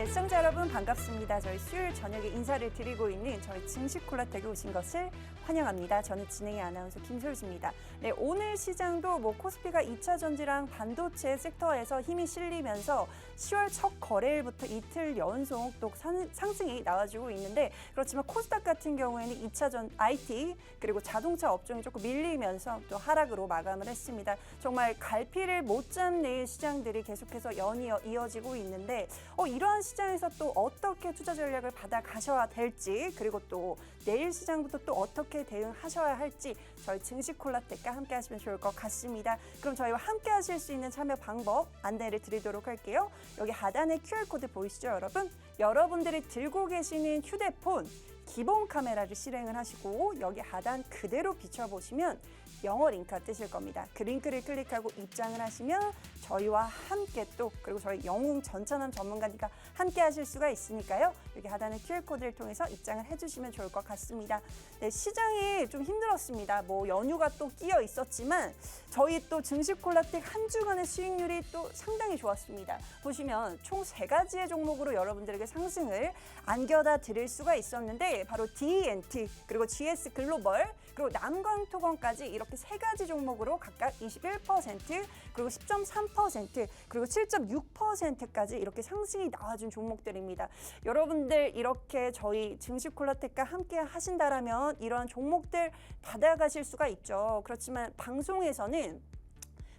네, 시청자 여러분 반갑습니다. 저희 수요일 저녁에 인사를 드리고 있는 저희 증시콜라텍에 오신 것을 환영합니다. 저는 진행의 아나운서 김솔지입니다. 네, 오늘 시장도 코스피가 2차 전지랑 반도체 섹터에서 힘이 실리면서 10월 첫 거래일부터 이틀 연속 또 상승이 나와주고 있는데, 그렇지만 코스닥 같은 경우에는 2차 전 IT 그리고 자동차 업종이 조금 밀리면서 또 하락으로 마감을 했습니다. 정말 갈피를 못 잡는 시장들이 계속해서 연이어 이어지고 있는데 이러한 시장에서 또 어떻게 투자 전략을 받아 가셔야 될지, 그리고 또 내일 시장부터 또 어떻게 대응하셔야 할지 저희 증시콜라텍과 함께 하시면 좋을 것 같습니다. 그럼 저희와 함께 하실 수 있는 참여 방법 안내를 드리도록 할게요. 여기 하단에 QR코드 보이시죠, 여러분? 여러분들이 들고 계시는 휴대폰 기본 카메라를 실행을 하시고 여기 하단 그대로 비춰보시면 영어 링크가 뜨실 겁니다. 그 링크를 클릭하고 입장을 하시면 저희와 함께 또 그리고 저희 영웅 전찬원 전문가님과 함께 하실 수가 있으니까요. 여기 하단의 QR코드를 통해서 입장을 해주시면 좋을 것 같습니다. 네, 시장이 좀 힘들었습니다. 연휴가 또 끼어 있었지만 저희 또 증시콜라텍 한 주간의 수익률이 또 상당히 좋았습니다. 보시면 총 3가지의 종목으로 여러분들에게 상승을 안겨다 드릴 수가 있었는데, 바로 DNT 그리고 GS 글로벌 그리고 남광토건까지 이렇게 3가지 종목으로 각각 21% 그리고 10.3% 그리고 7.6%까지 이렇게 상승이 나와준 종목들입니다. 여러분들 이렇게 저희 증시콜라텍과 함께 하신다라면 이러한 종목들 받아가실 수가 있죠. 그렇지만 방송에서는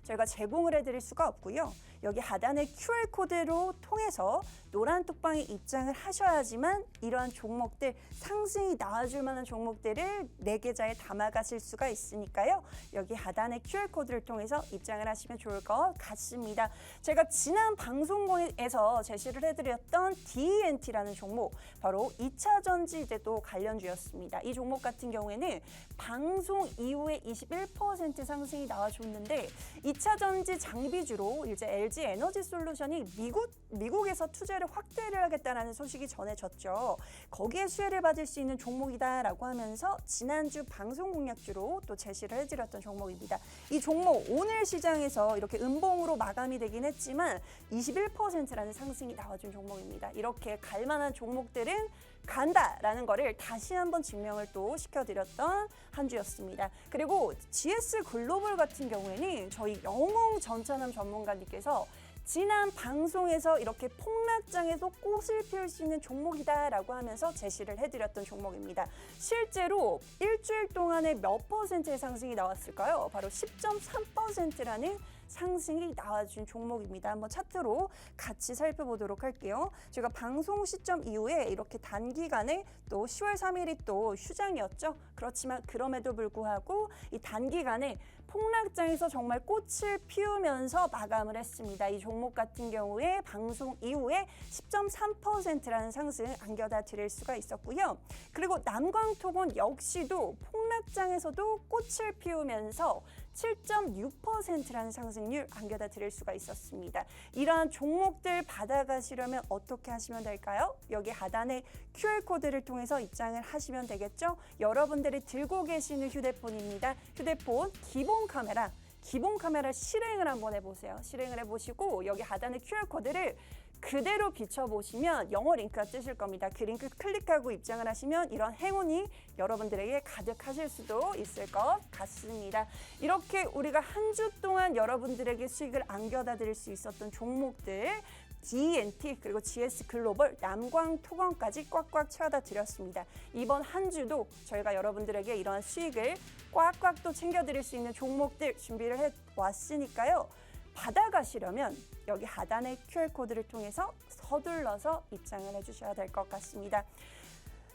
저희가 제공을 해드릴 수가 없고요. 여기 하단의 QR코드로 통해서 노란 톡방에 입장을 하셔야지만 이러한 종목들, 상승이 나와줄 만한 종목들을 내 계좌에 담아가실 수가 있으니까요. 여기 하단의 QR코드를 통해서 입장을 하시면 좋을 것 같습니다. 제가 지난 방송에서 제시를 해드렸던 DNT라는 종목, 바로 2차 전지제도 관련주였습니다. 이 종목 같은 경우에는 방송 이후에 21% 상승이 나와줬는데 2차 전지 장비주로 이제 LG 에너지 솔루션이 미국에서 투자를 확대를 하겠다는 소식이 전해졌죠. 거기에 수혜를 받을 수 있는 종목이다라고 하면서 지난주 방송 공략주로 또 제시를 해드렸던 종목입니다. 이 종목 오늘 시장에서 이렇게 음봉으로 마감이 되긴 했지만 21%라는 상승이 나와준 종목입니다. 이렇게 갈만한 종목들은 간다라는 거를 다시 한번 증명을 또 시켜드렸던 한 주였습니다. 그리고 GS 글로벌 같은 경우에는 저희 영웅 전찬원 전문가님께서 지난 방송에서 이렇게 폭락장에서 꽃을 피울 수 있는 종목이다라고 하면서 제시를 해드렸던 종목입니다. 실제로 일주일 동안에 몇 퍼센트의 상승이 나왔을까요? 바로 10.3%라는 상승이 나와준 종목입니다. 한번 차트로 같이 살펴보도록 할게요. 제가 방송 시점 이후에 이렇게 단기간에 또 10월 3일이 또 휴장이었죠. 그렇지만 그럼에도 불구하고 이 단기간에 폭락장에서 정말 꽃을 피우면서 마감을 했습니다. 이 종목 같은 경우에 방송 이후에 10.3%라는 상승 안겨다 드릴 수가 있었고요. 그리고 남광토건 역시도 폭락장에서도 꽃을 피우면서 7.6%라는 상승률 안겨다 드릴 수가 있었습니다. 이러한 종목들 받아가시려면 어떻게 하시면 될까요? 여기 하단에 QR코드를 통해서 입장을 하시면 되겠죠? 여러분들이 들고 계시는 휴대폰입니다. 휴대폰 기본 카메라 실행을 한번 해보세요. 실행을 해보시고 여기 하단의 QR코드를 그대로 비춰보시면 영어 링크가 뜨실 겁니다. 그 링크 클릭하고 입장을 하시면 이런 행운이 여러분들에게 가득하실 수도 있을 것 같습니다. 이렇게 우리가 한 주 동안 여러분들에게 수익을 안겨다 드릴 수 있었던 종목들 DNT 그리고 GS 글로벌 남광토건까지 꽉꽉 채워다 드렸습니다. 이번 한 주도 저희가 여러분들에게 이러한 수익을 꽉꽉 또 챙겨드릴 수 있는 종목들 준비를 해왔으니까요. 받아가시려면 여기 하단의 QR코드를 통해서 서둘러서 입장을 해주셔야 될 것 같습니다.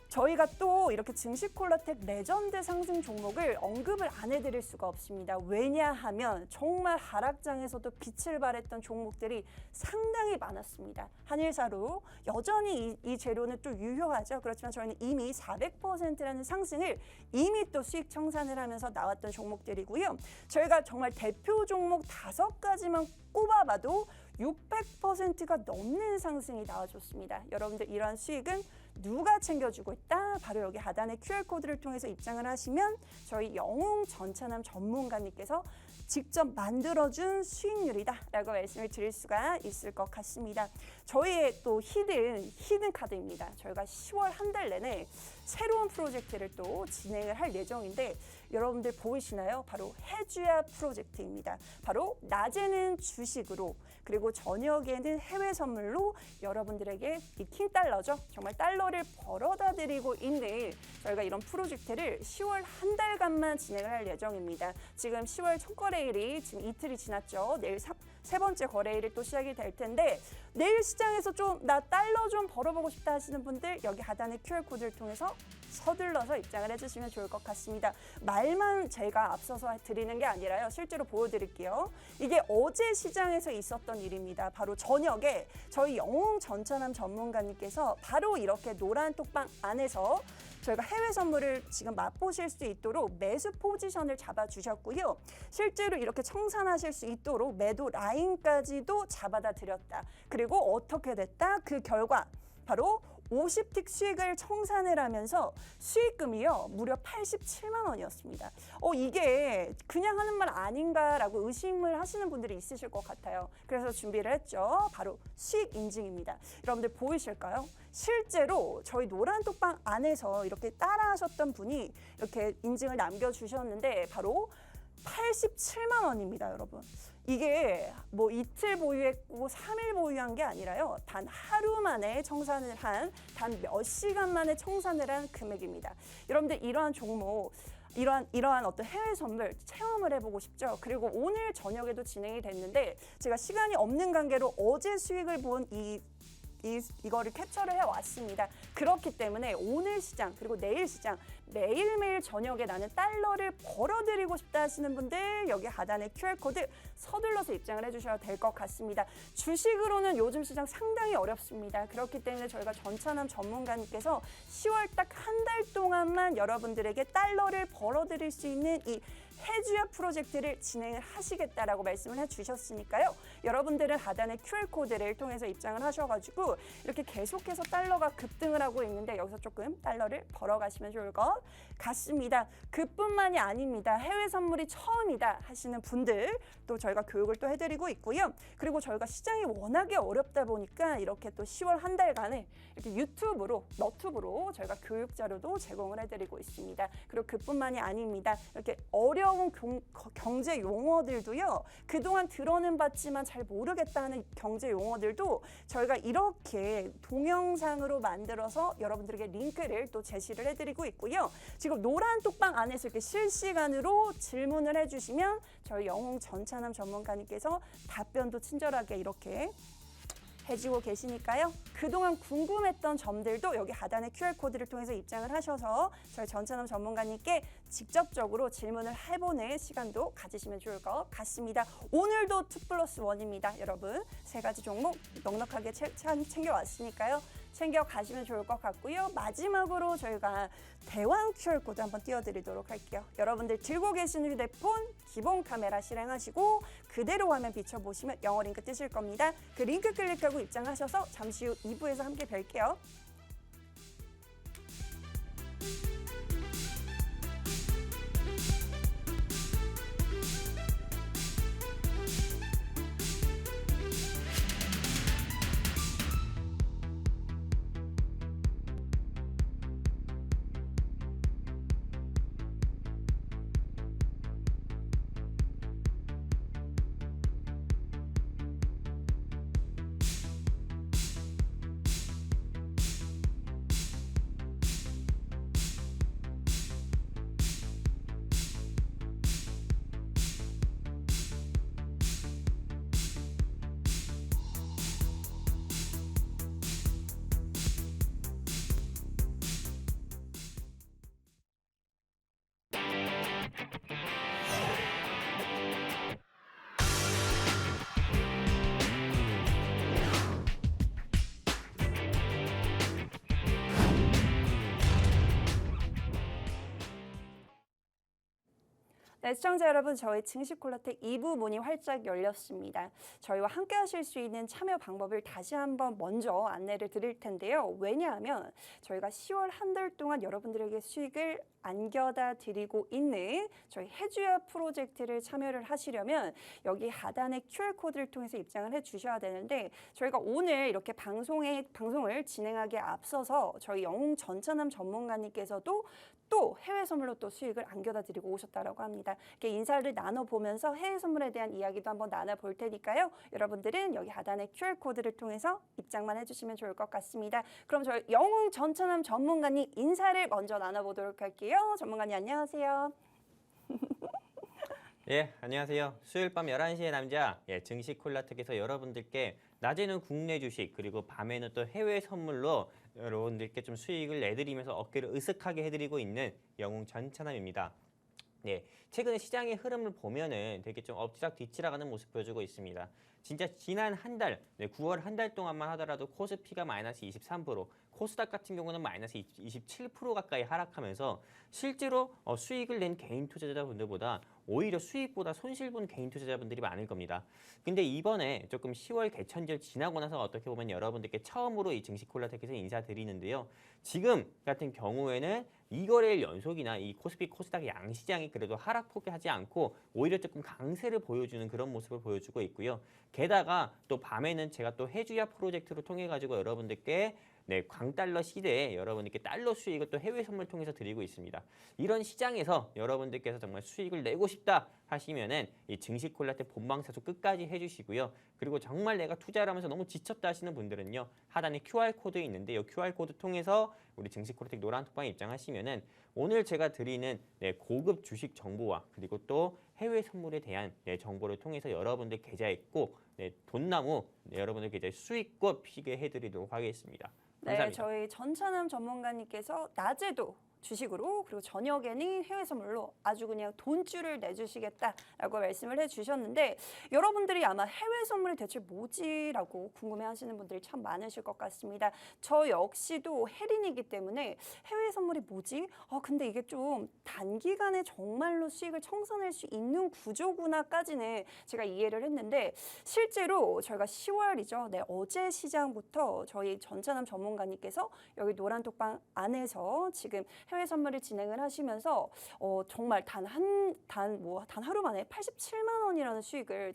저희가 또 이렇게 증시콜라텍 레전드 상승 종목을 언급을 안 해드릴 수가 없습니다. 왜냐하면 정말 하락장에서도 빛을 발했던 종목들이 상당히 많았습니다. 한일사로 여전히 이 재료는 또 유효하죠. 그렇지만 저희는 이미 400%라는 상승을 이미 또 수익 청산을 하면서 나왔던 종목들이고요. 저희가 정말 대표 종목 5가지만 꼽아봐도 600%가 넘는 상승이 나와줬습니다. 여러분들 이러한 수익은 누가 챙겨주고 있다? 바로 여기 하단의 QR코드를 통해서 입장을 하시면 저희 영웅 전차남 전문가님께서 직접 만들어준 수익률이다 라고 말씀을 드릴 수가 있을 것 같습니다. 저희의 또 히든 카드입니다. 저희가 10월 한 달 내내 새로운 프로젝트를 또 진행을 할 예정인데 여러분들 보이시나요? 바로 해주야 프로젝트입니다. 바로 낮에는 주식으로 그리고 저녁에는 해외 선물로 여러분들에게 이 킹달러죠. 정말 달러를 벌어다 드리고 있는 저희가 이런 프로젝트를 10월 한 달간만 진행을 할 예정입니다. 지금 10월 첫 거래일이 지금 이틀이 지났죠. 내일 세 번째 거래일이 또 시작이 될 텐데 내일 시장에서 좀 나 달러 좀 벌어보고 싶다 하시는 분들 여기 하단의 QR코드를 통해서 서둘러서 입장을 해주시면 좋을 것 같습니다. 말만 제가 앞서서 드리는 게 아니라요. 실제로 보여드릴게요. 이게 어제 시장에서 있었던 일입니다. 바로 저녁에 저희 영웅 전차남 전문가님께서 바로 이렇게 노란 톡방 안에서 저희가 해외 선물을 지금 맛보실 수 있도록 매수 포지션을 잡아주셨고요. 실제로 이렇게 청산하실 수 있도록 매도 라인까지도 잡아다 드렸다. 그리고 어떻게 됐다? 그 결과 바로 50틱 수익을 청산을 하면서 수익금이요 무려 87만 원이었습니다. 이게 그냥 하는 말 아닌가라고 의심을 하시는 분들이 있으실 것 같아요. 그래서 준비를 했죠. 바로 수익 인증입니다. 여러분들 보이실까요? 실제로 저희 노란 톡방 안에서 이렇게 따라하셨던 분이 이렇게 인증을 남겨주셨는데 바로 87만 원입니다, 여러분. 이게 뭐 이틀 보유했고 3일 보유한 게 아니라요. 단 하루 만에 청산을 한, 단 몇 시간 만에 청산을 한 금액입니다. 여러분들 이러한 종목, 이러한 어떤 해외 선물 체험을 해보고 싶죠. 그리고 오늘 저녁에도 진행이 됐는데 제가 시간이 없는 관계로 어제 수익을 본 이거를 캡처를 해왔습니다. 그렇기 때문에 오늘 시장 그리고 내일 시장 매일매일 저녁에 나는 달러를 벌어들이고 싶다 하시는 분들 여기 하단에 QR코드 서둘러서 입장을 해주셔야 될 것 같습니다. 주식으로는 요즘 시장 상당히 어렵습니다. 그렇기 때문에 저희가 전차남 전문가님께서 10월 딱 한 달 동안만 여러분들에게 달러를 벌어들일 수 있는 이 해주야 프로젝트를 진행을 하시겠다라고 말씀을 해주셨으니까요. 여러분들은 하단의 QR코드를 통해서 입장을 하셔가지고 이렇게 계속해서 달러가 급등을 하고 있는데 여기서 조금 달러를 벌어가시면 좋을 것 같습니다. 그뿐만이 아닙니다. 해외 선물이 처음이다 하시는 분들 또 저희가 교육을 또 해드리고 있고요. 그리고 저희가 시장이 워낙에 어렵다 보니까 이렇게 또 10월 한 달간에 이렇게 너튜브로 저희가 교육 자료도 제공을 해드리고 있습니다. 그리고 그뿐만이 아닙니다. 이렇게 어려운 경제 용어들도요. 그동안 들어는 봤지만 잘 모르겠다는 경제 용어들도 저희가 이렇게 동영상으로 만들어서 여러분들에게 링크를 또 제시를 해드리고 있고요. 지금 노란 톡방 안에서 이렇게 실시간으로 질문을 해주시면 저희 영웅 전차남 전문가님께서 답변도 친절하게 이렇게 해주고 계시니까요. 그동안 궁금했던 점들도 여기 하단의 QR코드를 통해서 입장을 하셔서 저희 전차남 전문가님께 직접적으로 질문을 해보는 시간도 가지시면 좋을 것 같습니다. 오늘도 2+1입니다. 여러분 세 가지 종목 넉넉하게 챙겨왔으니까요. 챙겨가시면 좋을 것 같고요. 마지막으로 저희가 대왕 QR코드 한번 띄워드리도록 할게요. 여러분들 들고 계신 휴대폰 기본 카메라 실행하시고 그대로 화면 비춰보시면 영어 링크 뜨실 겁니다. 그 링크 클릭하고 입장하셔서 잠시 후 2부에서 함께 뵐게요. 네, 시청자 여러분, 저희 증시콜라텍 2부 문이 활짝 열렸습니다. 저희와 함께 하실 수 있는 참여 방법을 다시 한번 먼저 안내를 드릴 텐데요. 왜냐하면 저희가 10월 한 달 동안 여러분들에게 수익을 안겨다 드리고 있는 저희 해주야 프로젝트를 참여를 하시려면 여기 하단의 QR코드를 통해서 입장을 해주셔야 되는데, 저희가 오늘 이렇게 방송을 진행하기에 앞서서 저희 영웅 전차남 전문가님께서도 또 해외 선물로 또 수익을 안겨다 드리고 오셨다라고 합니다. 이렇게 인사를 나눠보면서 해외 선물에 대한 이야기도 한번 나눠볼 테니까요. 여러분들은 여기 하단의 QR코드를 통해서 입장만 해주시면 좋을 것 같습니다. 그럼 저희 영웅 전차남 전문가님 인사를 먼저 나눠보도록 할게요. 전문가님 안녕하세요. 예, 안녕하세요. 수요일 밤 11시의 남자, 증시콜라텍에서 여러분들께 낮에는 국내 주식, 그리고 밤에는 또 해외 선물로 여러분들께 좀 수익을 내드리면서 어깨를 으쓱하게 해드리고 있는 영웅 전차남입니다. 네, 최근 시장의 흐름을 보면은 되게 좀 엎치락 뒤치락하는 모습 보여주고 있습니다. 진짜 지난 한 달, 9월 한 달 동안만 하더라도 코스피가 마이너스 23%, 코스닥 같은 경우는 마이너스 27% 가까이 하락하면서 실제로 수익을 낸 개인 투자자분들보다 오히려 수익보다 손실 본 개인 투자자분들이 많을 겁니다. 근데 이번에 조금 10월 개천절 지나고 나서 어떻게 보면 여러분들께 처음으로 이 증시콜라텍에서 인사드리는데요. 지금 같은 경우에는 2거래일 연속이나 이 코스피 코스닥 양시장이 그래도 하락폭이 하지 않고 오히려 조금 강세를 보여주는 그런 모습을 보여주고 있고요. 게다가 또 밤에는 제가 또 해주야 프로젝트를 통해 가지고 여러분들께 광달러 시대에 여러분들께 달러 수익을 또 해외 선물 통해서 드리고 있습니다. 이런 시장에서 여러분들께서 정말 수익을 내고 싶다 하시면은 이 증시콜라텍 본방사수 끝까지 해주시고요. 그리고 정말 내가 투자를 하면서 너무 지쳤다 하시는 분들은요, 하단에 QR코드 있는데 이 QR코드 통해서 우리 증시콜라텍 노란톡방에 입장하시면은 오늘 제가 드리는 고급 주식 정보와 그리고 또 해외 선물에 대한 정보를 통해서 여러분들 계좌에 꼭 돈나무 여러분들 계좌에 수익과 피게 해드리도록 하겠습니다. 감사합니다. 네, 저희 전차남 전문가님께서 낮에도 주식으로 그리고 저녁에는 해외 선물로 아주 그냥 돈줄을 내주시겠다라고 말씀을 해주셨는데, 여러분들이 아마 해외 선물이 대체 뭐지라고 궁금해하시는 분들이 참 많으실 것 같습니다. 저 역시도 혜린이기 때문에 해외 선물이 뭐지? 근데 이게 좀 단기간에 정말로 수익을 청산할 수 있는 구조구나까지는 제가 이해를 했는데, 실제로 저희가 10월이죠. 네, 어제 시장부터 저희 전차남 전문가님께서 여기 노란톡방 안에서 지금 해외 선물을 진행을 하시면서 정말 단 하루 만에 87만 원이라는 수익을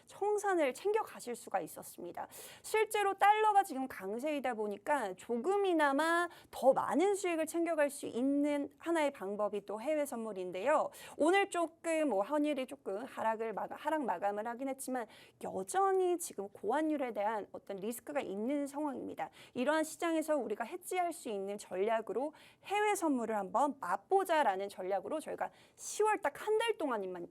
청산을 챙겨 가실 수가 있었습니다. 실제로 달러가 지금 강세이다 보니까 조금이나마 더 많은 수익을 챙겨갈 수 있는 하나의 방법이 또 해외 선물인데요. 오늘 조금 환율이 조금 하락 마감을 하긴 했지만 여전히 지금 고환율에 대한 어떤 리스크가 있는 상황입니다. 이러한 시장에서 우리가 해지할 수 있는 전략으로 해외 선물을 한번 맛보자라는 전략으로 저희가 10월 딱 한 달 동안만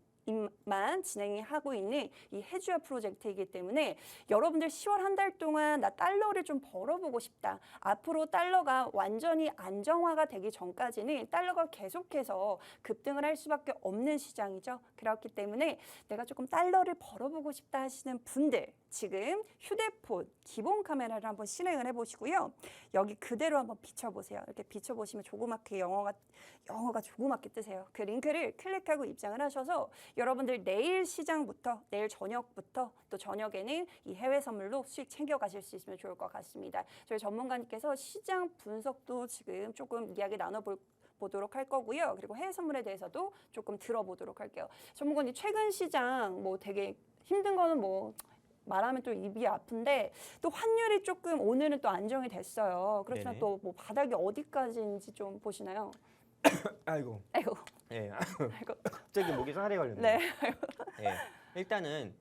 진행하고 있는 이 해주야 프로젝트이기 때문에 여러분들 10월 한 달 동안 나 달러를 좀 벌어보고 싶다. 앞으로 달러가 완전히 안정화가 되기 전까지는 달러가 계속해서 급등을 할 수밖에 없는 시장이죠. 그렇기 때문에 내가 조금 달러를 벌어보고 싶다 하시는 분들, 지금 휴대폰 기본 카메라를 한번 실행을 해보시고요. 여기 그대로 한번 비춰보세요. 이렇게 비춰보시면 조그맣게 영어가 조그맣게 뜨세요. 그 링크를 클릭하고 입장을 하셔서 여러분들 내일 시장부터, 내일 저녁부터 또 저녁에는 이 해외 선물로 수익 챙겨가실 수 있으면 좋을 것 같습니다. 저희 전문가님께서 시장 분석도 지금 조금 이야기 나눠보도록 할 거고요. 그리고 해외 선물에 대해서도 조금 들어보도록 할게요. 전문가님, 최근 시장 되게 힘든 거는 말하면 또 입이 아픈데 또 환율이 조금 오늘은 또 안정이 됐어요. 그렇지만 또 바닥이 어디까지인지 좀 보시나요? 아이고. 예, 아이고. 갑자기 목이 살이 걸렸네. 네. 예, 일단은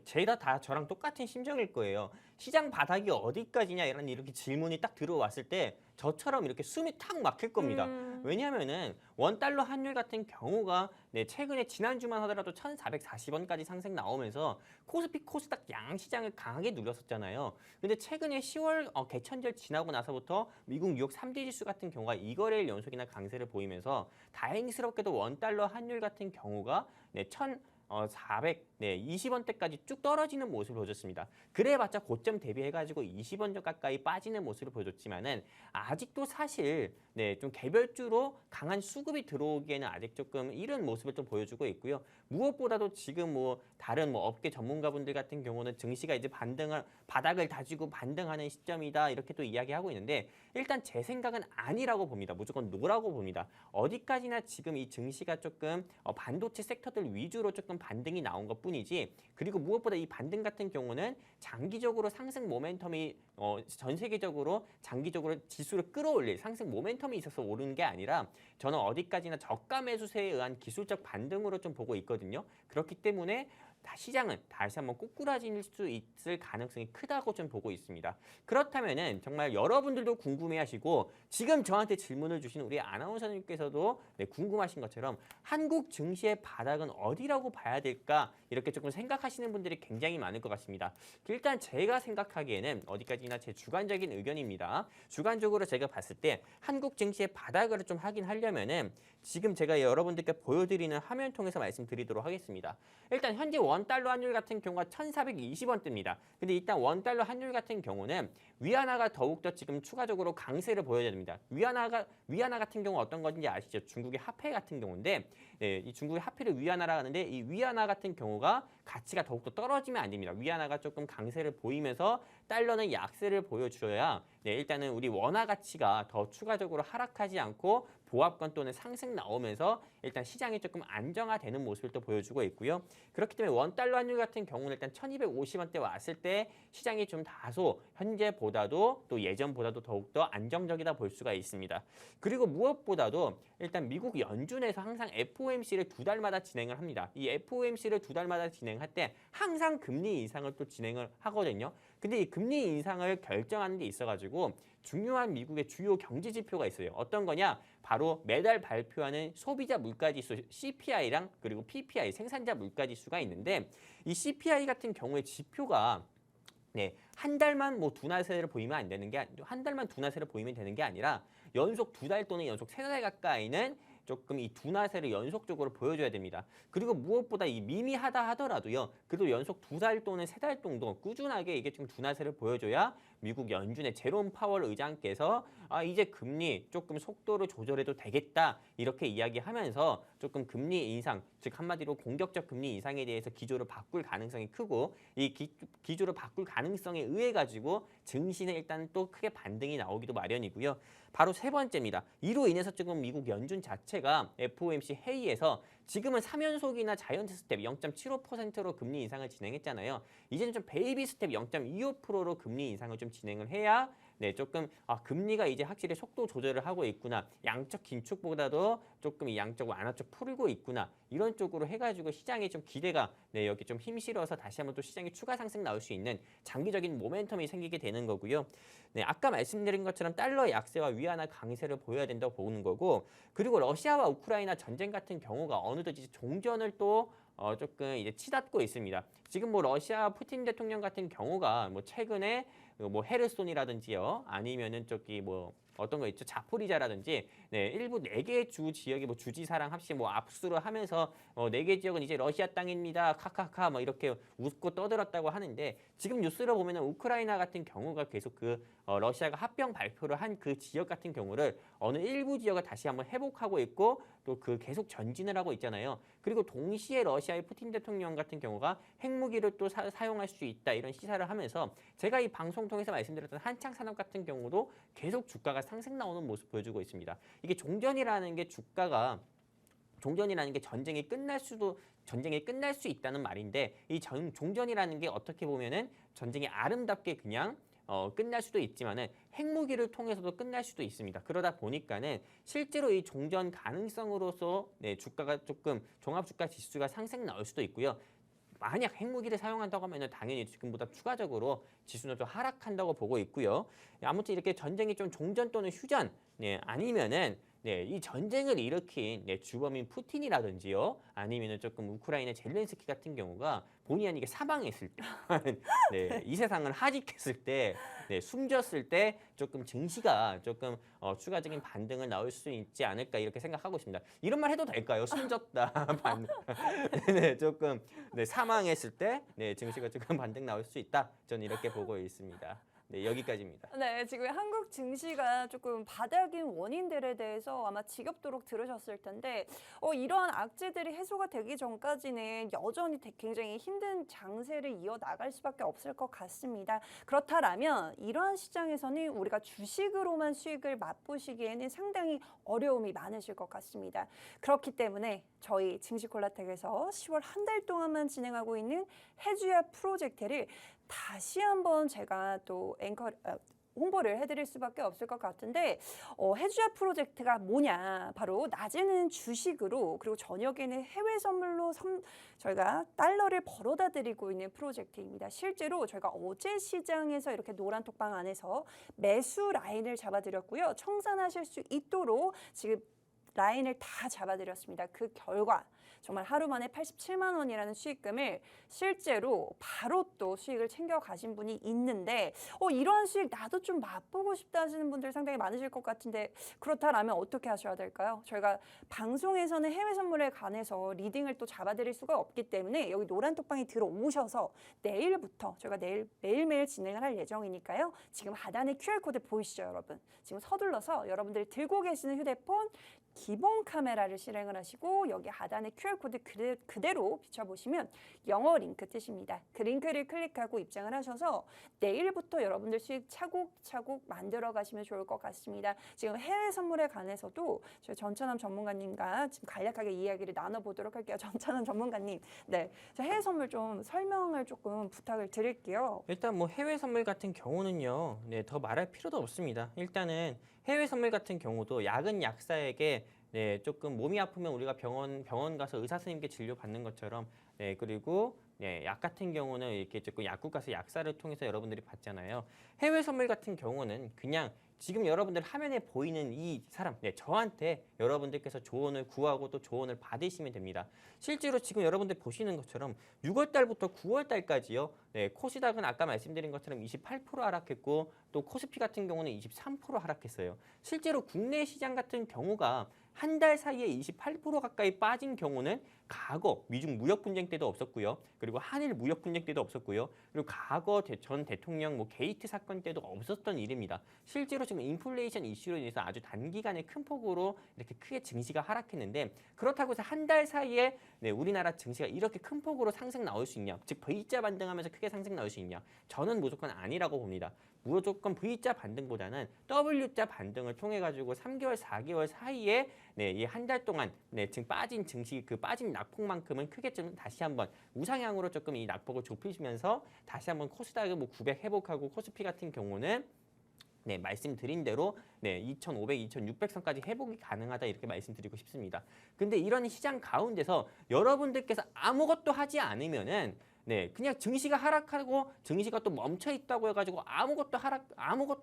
제가 다 저랑 똑같은 심정일 거예요. 시장 바닥이 어디까지냐 이렇게 질문이 딱 들어왔을 때 저처럼 이렇게 숨이 탁 막힐 겁니다. 왜냐하면은 원달러 환율 같은 경우가 최근에 지난주만 하더라도 1,440원까지 상승 나오면서 코스피 코스닥 양시장을 강하게 누렸었잖아요. 근데 최근에 10월 개천절 지나고 나서부터 미국 뉴욕 3대 지수 같은 경우가 2거래일 연속이나 강세를 보이면서 다행스럽게도 원달러 환율 같은 경우가 420원대까지 쭉 떨어지는 모습을 보여줬습니다. 그래봤자 고점 대비해가지고 20원 가까이 빠지는 모습을 보여줬지만은 아직도 사실 좀 개별주로 강한 수급이 들어오기에는 아직 조금 이른 모습을 좀 보여주고 있고요. 무엇보다도 지금 뭐 다른 뭐 업계 전문가분들 같은 경우는 증시가 이제 바닥을 다지고 반등하는 시점이다 이렇게 또 이야기하고 있는데 일단 제 생각은 아니라고 봅니다. 무조건 노라고 봅니다. 어디까지나 지금 이 증시가 조금 반도체 섹터들 위주로 조금 반등이 나온 것뿐이지 그리고 무엇보다 이 반등 같은 경우는 장기적으로 상승 모멘텀이 전 세계적으로 장기적으로 지수를 끌어올릴 상승 모멘텀이 있어서 오르는 게 아니라 저는 어디까지나 저가 매수세에 의한 기술적 반등으로 좀 보고 있거든요. 그렇기 때문에 시장은 다시 한번 꼬꾸라질 수 있을 가능성이 크다고 좀 보고 있습니다. 그렇다면은 정말 여러분들도 궁금해하시고 지금 저한테 질문을 주신 우리 아나운서님께서도 궁금하신 것처럼 한국 증시의 바닥은 어디라고 봐야 될까 이렇게 조금 생각하시는 분들이 굉장히 많을 것 같습니다. 일단 제가 생각하기에는 어디까지나 제 주관적인 의견입니다. 주관적으로 제가 봤을 때 한국 증시의 바닥을 좀 확인하려면은 지금 제가 여러분들께 보여드리는 화면 통해서 말씀드리도록 하겠습니다. 일단 현재 원달러 환율 같은 경우가 1,420원대입니다. 근데 일단 원달러 환율 같은 경우는 위안화가 더욱더 지금 추가적으로 강세를 보여야 됩니다. 위안화 같은 경우 어떤 건지 아시죠? 중국의 화폐 같은 경우인데 이 중국의 화폐를 위안화라 하는데 이 위안화 같은 경우가 가치가 더욱더 떨어지면 안 됩니다. 위안화가 조금 강세를 보이면서 달러는 약세를 보여줘야 일단은 우리 원화 가치가 더 추가적으로 하락하지 않고 보합권 또는 상승 나오면서 일단 시장이 조금 안정화되는 모습을 또 보여주고 있고요. 그렇기 때문에 원달러 환율 같은 경우는 일단 1,250원대 왔을 때 시장이 좀 다소 현재보다도 또 예전보다도 더욱더 안정적이다 볼 수가 있습니다. 그리고 무엇보다도 일단 미국 연준에서 항상 FOMC를 2달마다 진행을 합니다. 이 FOMC를 2달마다 진행할 때 항상 금리 인상을 또 진행을 하거든요. 근데 이 금리 인상을 결정하는 데 있어가지고 중요한 미국의 주요 경제 지표가 있어요. 어떤 거냐? 바로 매달 발표하는 소비자 물가지수 CPI랑 그리고 PPI 생산자 물가지수가 있는데 이 CPI 같은 경우에 지표가 한 달만 뭐 둔화세를 보이면 안 되는 게 한 달만 둔화세를 보이면 되는 게 아니라 연속 2달 또는 연속 3달 가까이는 조금 이 둔화세를 연속적으로 보여줘야 됩니다. 그리고 무엇보다 이 미미하다 하더라도요. 그래도 연속 2달 또는 3달 정도 꾸준하게 이게 좀 둔화세를 보여줘야 미국 연준의 제롬 파월 의장께서 이제 금리 조금 속도를 조절해도 되겠다 이렇게 이야기하면서 조금 금리 인상 즉 한마디로 공격적 금리 인상에 대해서 기조를 바꿀 가능성이 크고 이 기조를 바꿀 가능성에 의해 가지고 증시는 일단 또 크게 반등이 나오기도 마련이고요. 바로 세 번째입니다. 이로 인해서 지금 미국 연준 자체가 FOMC 회의에서 지금은 3연속이나 자이언트 스텝 0.75%로 금리 인상을 진행했잖아요. 이제는 좀 베이비 스텝 0.25%로 금리 인상을 좀 진행을 해야 조금 금리가 이제 확실히 속도 조절을 하고 있구나. 양적 긴축보다도 조금 이 양적 완화적 풀고 있구나. 이런 쪽으로 해가지고 시장에 좀 기대가 여기 좀 힘 실어서 다시 한번 또 시장에 추가 상승 나올 수 있는 장기적인 모멘텀이 생기게 되는 거고요. 아까 말씀드린 것처럼 달러 약세와 위안화 강세를 보여야 된다고 보는 거고 그리고 러시아와 우크라이나 전쟁 같은 경우가 어느덧 이제 종전을 또 조금 이제 치닫고 있습니다. 지금 뭐 러시아 푸틴 대통령 같은 경우가 뭐 최근에 뭐 헤르손이라든지요 아니면은 저기 뭐 어떤 거 있죠 자포리자라든지 일부 4개 주 지역의 뭐 주지사랑 합시 뭐 압수를 하면서 4개 지역은 이제 러시아 땅입니다 카카카 뭐 이렇게 웃고 떠들었다고 하는데 지금 뉴스를 보면은 우크라이나 같은 경우가 계속 그 러시아가 합병 발표를 한 그 지역 같은 경우를 어느 일부 지역을 다시 한번 회복하고 있고 또 그 계속 전진을 하고 있잖아요. 그리고 동시에 러시아의 푸틴 대통령 같은 경우가 핵무기를 또 사용할 수 있다 이런 시사를 하면서 제가 이 방송 통해서 말씀드렸던 한창 산업 같은 경우도 계속 주가가 상승 나오는 모습 보여주고 있습니다. 이게 종전이라는 게 종전이라는 게 전쟁이 끝날 수 있다는 말인데 이 종전이라는 게 어떻게 보면은 전쟁이 아름답게 그냥 끝날 수도 있지만은 핵무기를 통해서도 끝날 수도 있습니다. 그러다 보니까는 실제로 이 종전 가능성으로서 주가가 조금 종합주가 지수가 상승 나올 수도 있고요. 만약 핵무기를 사용한다고 하면 당연히 지금보다 추가적으로 지수는 좀 하락한다고 보고 있고요. 아무튼 이렇게 전쟁이 좀 종전 또는 휴전 아니면은 네, 이 전쟁을 일으킨 주범인 푸틴이라든지요, 아니면은 조금 우크라이나 젤렌스키 같은 경우가 본의 아니게 사망했을 때, 네, 이 세상을 하직했을 때, 네, 숨졌을 때 조금 증시가 조금 추가적인 반등을 나올 수 있지 않을까 이렇게 생각하고 있습니다. 이런 말 해도 될까요? 숨졌다, 네, 조금 사망했을 때, 증시가 조금 반등 나올 수 있다. 저는 이렇게 보고 있습니다. 네, 여기까지입니다. 네, 지금 한국 증시가 조금 바닥인 원인들에 대해서 아마 지겹도록 들으셨을 텐데 이러한 악재들이 해소가 되기 전까지는 여전히 굉장히 힘든 장세를 이어나갈 수밖에 없을 것 같습니다. 그렇다면 이러한 시장에서는 우리가 주식으로만 수익을 맛보시기에는 상당히 어려움이 많으실 것 같습니다. 그렇기 때문에 저희 증시콜라텍에서 10월 한 달 동안만 진행하고 있는 해주야 프로젝트를 다시 한번 제가 또 홍보를 해드릴 수밖에 없을 것 같은데 해주야 프로젝트가 뭐냐, 바로 낮에는 주식으로 그리고 저녁에는 해외 선물로 저희가 달러를 벌어다 드리고 있는 프로젝트입니다. 실제로 저희가 어제 시장에서 이렇게 노란 톡방 안에서 매수 라인을 잡아드렸고요. 청산하실 수 있도록 지금 라인을 다 잡아드렸습니다. 그 결과 정말 하루 만에 87만 원이라는 수익금을 실제로 바로 또 수익을 챙겨가신 분이 있는데 이러한 수익 나도 좀 맛보고 싶다 하시는 분들 상당히 많으실 것 같은데 그렇다면 어떻게 하셔야 될까요? 저희가 방송에서는 해외 선물에 관해서 리딩을 또 잡아드릴 수가 없기 때문에 여기 노란 톡방에 들어오셔서 내일부터 저희가 매일매일 진행을 할 예정이니까요. 지금 하단에 QR코드 보이시죠, 여러분? 지금 서둘러서 여러분들이 들고 계시는 휴대폰 기본 카메라를 실행을 하시고 여기 하단에 QR코드 그대로 비춰보시면 영어 링크 뜨십니다. 그 링크를 클릭하고 입장을 하셔서 내일부터 여러분들 수익 차곡차곡 만들어 가시면 좋을 것 같습니다. 지금 해외 선물에 관해서도 저희 전찬원 전문가님과 지금 간략하게 이야기를 나눠보도록 할게요. 전찬원 전문가님, 네, 저 해외 선물 좀 설명을 조금 부탁을 드릴게요. 일단 뭐 해외 선물 같은 경우는요, 더 말할 필요도 없습니다. 일단은 해외 선물 같은 경우도 약은 약사에게 조금 몸이 아프면 우리가 병원 가서 의사 선생님께 진료 받는 것처럼 그리고 약 같은 경우는 이렇게 조금 약국 가서 약사를 통해서 여러분들이 받잖아요. 해외 선물 같은 경우는 그냥 지금 여러분들 화면에 보이는 이 사람, 저한테 여러분들께서 조언을 구하고 또 조언을 받으시면 됩니다. 실제로 지금 여러분들 보시는 것처럼 6월 달부터 9월 달까지요. 코스닥은 아까 말씀드린 것처럼 28% 하락했고 또 코스피 같은 경우는 23% 하락했어요. 실제로 국내 시장 같은 경우가 한 달 사이에 28% 가까이 빠진 경우는 과거 미중 무역 분쟁 때도 없었고요. 그리고 한일 무역 분쟁 때도 없었고요. 그리고 과거 전 대통령 게이트 사건 때도 없었던 일입니다. 실제로 지금 인플레이션 이슈로 인해서 아주 단기간에 큰 폭으로 이렇게 크게 증시가 하락했는데 그렇다고 해서 한 달 사이에 우리나라 증시가 이렇게 큰 폭으로 상승 나올 수 있냐? 즉 V자 반등하면서 크게 상승 나올 수 있냐? 저는 무조건 아니라고 봅니다. 무조건 V자 반등보다는 W자 반등을 통해 가지고 3개월, 4개월 사이에 이 한 달 동안 지금 빠진 증시 그 빠진 낙폭만큼은 크게 좀 다시 한번 우상향으로 조금 이 낙폭을 좁히시면서 다시 한번 코스닥을 900 회복하고 코스피 같은 경우는 말씀드린 대로 2,500, 2,600선까지 회복이 가능하다 이렇게 말씀드리고 싶습니다. 근데 이런 시장 가운데서 여러분들께서 아무것도 하지 않으면은 그냥 증시가 하락하고 증시가 또 멈춰 있다고 해가지고 아무것도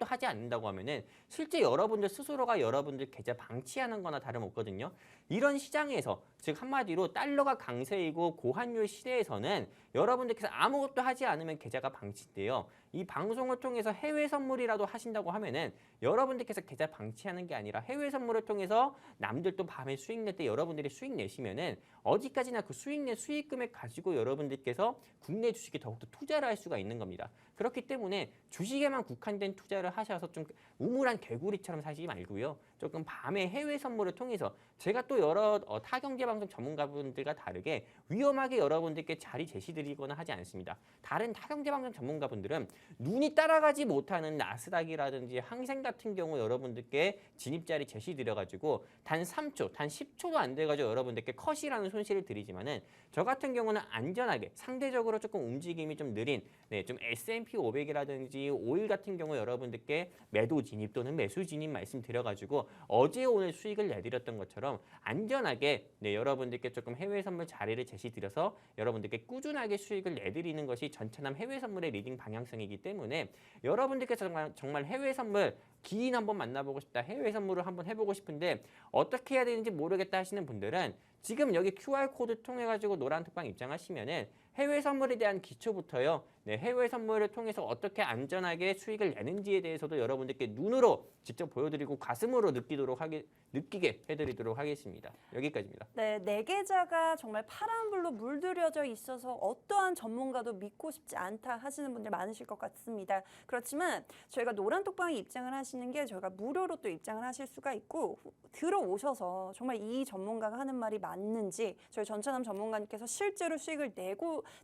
하지 않는다고 하면은 실제 여러분들 스스로가 여러분들 계좌 방치하는 거나 다름없거든요. 이런 시장에서 즉 한마디로 달러가 강세이고 고환율 시대에서는 여러분들께서 아무것도 하지 않으면 계좌가 방치돼요. 이 방송을 통해서 해외 선물이라도 하신다고 하면은 여러분들께서 계좌 방치하는 게 아니라 해외 선물을 통해서 남들도 밤에 수익 낼 때 여러분들이 수익 내시면은 어디까지나 그 수익 낸 수익금을 가지고 여러분들께서 국내 주식에 더욱더 투자를 할 수가 있는 겁니다. 그렇기 때문에 주식에만 국한된 투자를 하셔서 좀 우물한 개구리처럼 사시지 말고요. 조금 밤에 해외 선물을 통해서 제가 또 여러 타경제방송 전문가분들과 다르게 위험하게 여러분들께 자리 제시드리거나 하지 않습니다. 다른 타경제방송 전문가분들은 눈이 따라가지 못하는 나스닥이라든지 항생 같은 경우 여러분들께 진입자리 제시드려가지고 단 3초, 단 10초도 안 돼가지고 여러분들께 컷이라는 손실을 드리지만은 저 같은 경우는 안전하게 상대적으로 조금 움직임이 좀 느린 좀 S&P 500이라든지 오일 같은 경우 여러분들께 매도 진입 또는 매수 진입 말씀드려가지고 어제 오늘 수익을 내드렸던 것처럼 안전하게 여러분들께 조금 해외 선물 자리를 제시드려서 여러분들께 꾸준하게 수익을 내드리는 것이 전차남 해외 선물의 리딩 방향성이기 때문에 여러분들께서 정말 해외 선물 기인 한번 만나보고 싶다, 해외 선물을 한번 해보고 싶은데 어떻게 해야 되는지 모르겠다 하시는 분들은 지금 여기 QR코드 통해 가지고 노란톡방 입장하시면은 해외 선물에 대한 기초부터요. 해외 선물을 통해서 어떻게 안전하게 수익을 내는지에 대해서도 여러분들께 눈으로 직접 보여드리고 가슴으로 느끼게 해드리도록 하겠습니다. 여기까지입니다. 네, 내 계좌가 정말 파란불로 물들여져 있어서 어떠한 전문가도 믿고 싶지 않다 하시는 분들 많으실 것 같습니다. 그렇지만 저희가 노란톡방에 입장을 하시는 게 저희가 무료로 또 입장을 하실 수가 있고 들어오셔서 정말 이 전문가가 하는 말이 맞는지 저희 전차남 전문가님께서 실제로 수익을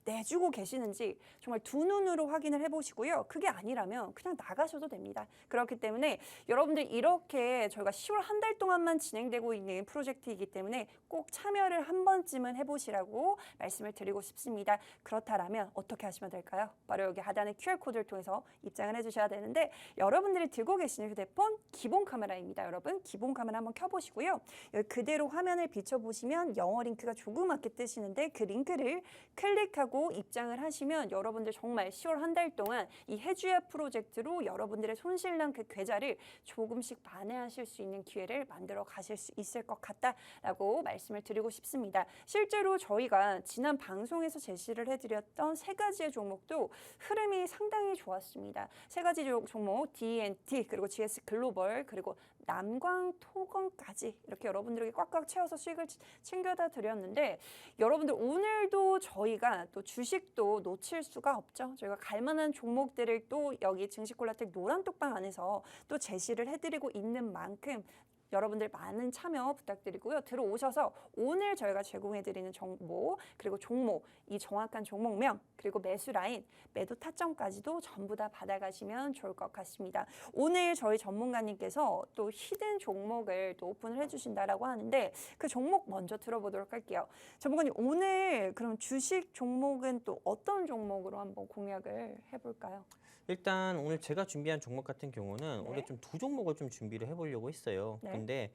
내주고 계시는지 정말 두 눈으로 확인을 해보시고요. 그게 아니라면 그냥 나가셔도 됩니다. 그렇기 때문에 여러분들 이렇게 저희가 10월 한 달 동안만 진행되고 있는 프로젝트이기 때문에 꼭 참여를 한 번쯤은 해보시라고 말씀을 드리고 싶습니다. 그렇다면 어떻게 하시면 될까요? 바로 여기 하단의 QR코드를 통해서 입장을 해주셔야 되는데 여러분들이 들고 계시는 휴대폰 기본 카메라입니다. 여러분 기본 카메라 한번 켜보시고요. 여기 그대로 화면을 비춰보시면 영어 링크가 조그맣게 뜨시는데 그 링크를 클릭하고 입장을 하시면 여러분들 정말 10월 한 달 동안 이 해주야 프로젝트로 여러분들의 손실난 그 계좌를 조금씩 만회하실 수 있는 기회를 만들어 가실 수 있을 것 같다라고 말씀을 드리고 싶습니다. 실제로 저희가 지난 방송에서 제시를 해드렸던 세 가지의 종목도 흐름이 상당히 좋았습니다. 세 가지 종목 D&T 그리고 GS 글로벌 그리고 남광 토건까지 이렇게 여러분들에게 꽉꽉 채워서 수익을 챙겨다 드렸는데 여러분들 오늘도 저희가 또 주식도 놓칠 수가 없죠. 저희가 갈만한 종목들을 또 여기 증시콜라텍 노란톡방 안에서 또 제시를 해드리고 있는 만큼 여러분들 많은 참여 부탁드리고요. 들어오셔서 오늘 저희가 제공해드리는 정보 그리고 종목, 이 정확한 종목명 그리고 매수 라인, 매도 타점까지도 전부 다 받아가시면 좋을 것 같습니다. 오늘 저희 전문가님께서 또 히든 종목을 또 오픈을 해주신다라고 하는데 그 종목 먼저 들어보도록 할게요. 전문가님 오늘 그럼 주식 종목은 또 어떤 종목으로 한번 공략을 해볼까요? 일단 오늘 제가 준비한 종목 같은 경우는 네. 오늘 좀 두 종목을 좀 준비를 해보려고 했어요. 네. 근데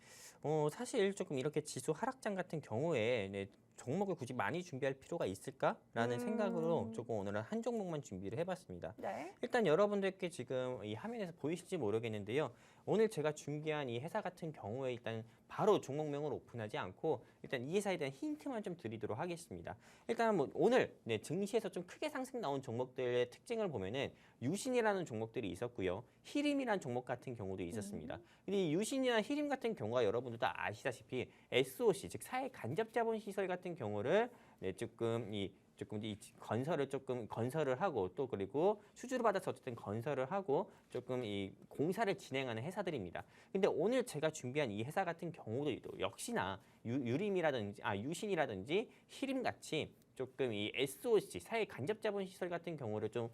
사실 조금 이렇게 지수 하락장 같은 경우에 종목을 굳이 많이 준비할 필요가 있을까라는 생각으로 조금 오늘은 한 종목만 준비를 해봤습니다. 네. 일단 여러분들께 지금 이 화면에서 보이실지 모르겠는데요. 오늘 제가 준비한 이 회사 같은 경우에 일단 바로 종목명을 오픈하지 않고 일단 이 회사에 대한 힌트만 좀 드리도록 하겠습니다. 일단 뭐 오늘 증시에서 좀 크게 상승 나온 종목들의 특징을 보면은 유신이라는 종목들이 있었고요. 히림이라는 종목 같은 경우도 있었습니다. 근데 이 유신이나 히림 같은 경우가 여러분들 다 아시다시피 SOC 즉 사회 간접 자본 시설 같은 경우를 조금 이 건설을 하고 또 그리고 수주를 받아서 어쨌든 건설을 하고 조금 이 공사를 진행하는 회사들입니다. 근데 오늘 제가 준비한 이 회사 같은 경우도 역시나 유신이라든지 히림 같이 조금 이 SOC 사회 간접 자본 시설 같은 경우를 좀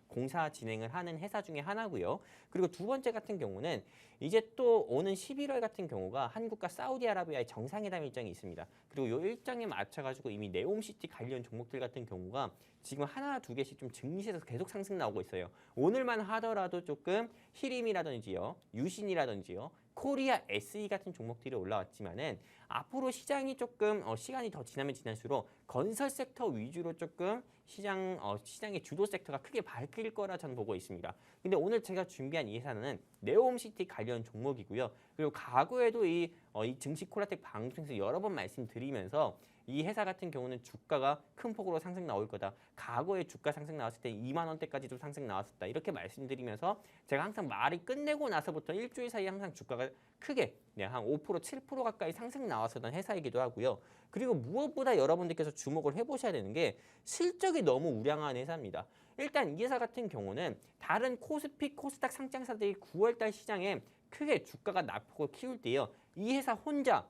공사 진행을 하는 회사 중에 하나고요. 그리고 두 번째 같은 경우는 이제 또 오는 11월 같은 경우가 한국과 사우디아라비아의 정상회담 일정이 있습니다. 그리고 이 일정에 맞춰가지고 이미 네옴시티 관련 종목들 같은 경우가 지금 하나 두 개씩 좀 증시에서 계속 상승 나오고 있어요. 오늘만 하더라도 조금 히림이라든지요, 유신이라든지요, 코리아 SE 같은 종목들이 올라왔지만은 앞으로 시장이 조금 시간이 더 지나면 지날수록 건설 섹터 위주로 조금 시장의 주도 섹터가 크게 바뀔 거라 저는 보고 있습니다. 근데 오늘 제가 준비한 이 회사는 네옴시티 관련 종목이고요. 그리고 과거에도 이 증시콜라텍 방송에서 여러 번 말씀드리면서 이 회사 같은 경우는 주가가 큰 폭으로 상승 나올 거다. 과거에 주가 상승 나왔을 때 2만 원대까지도 상승 나왔었다. 이렇게 말씀드리면서 제가 항상 말이 끝내고 나서부터 일주일 사이에 항상 주가가 크게 한 5%, 7% 가까이 상승 나왔었던 회사이기도 하고요. 그리고 무엇보다 여러분들께서 주목을 해보셔야 되는 게 실적이 너무 우량한 회사입니다. 일단 이 회사 같은 경우는 다른 코스피, 코스닥 상장사들이 9월달 시장에 크게 주가가 낙폭을 키울 때요. 이 회사 혼자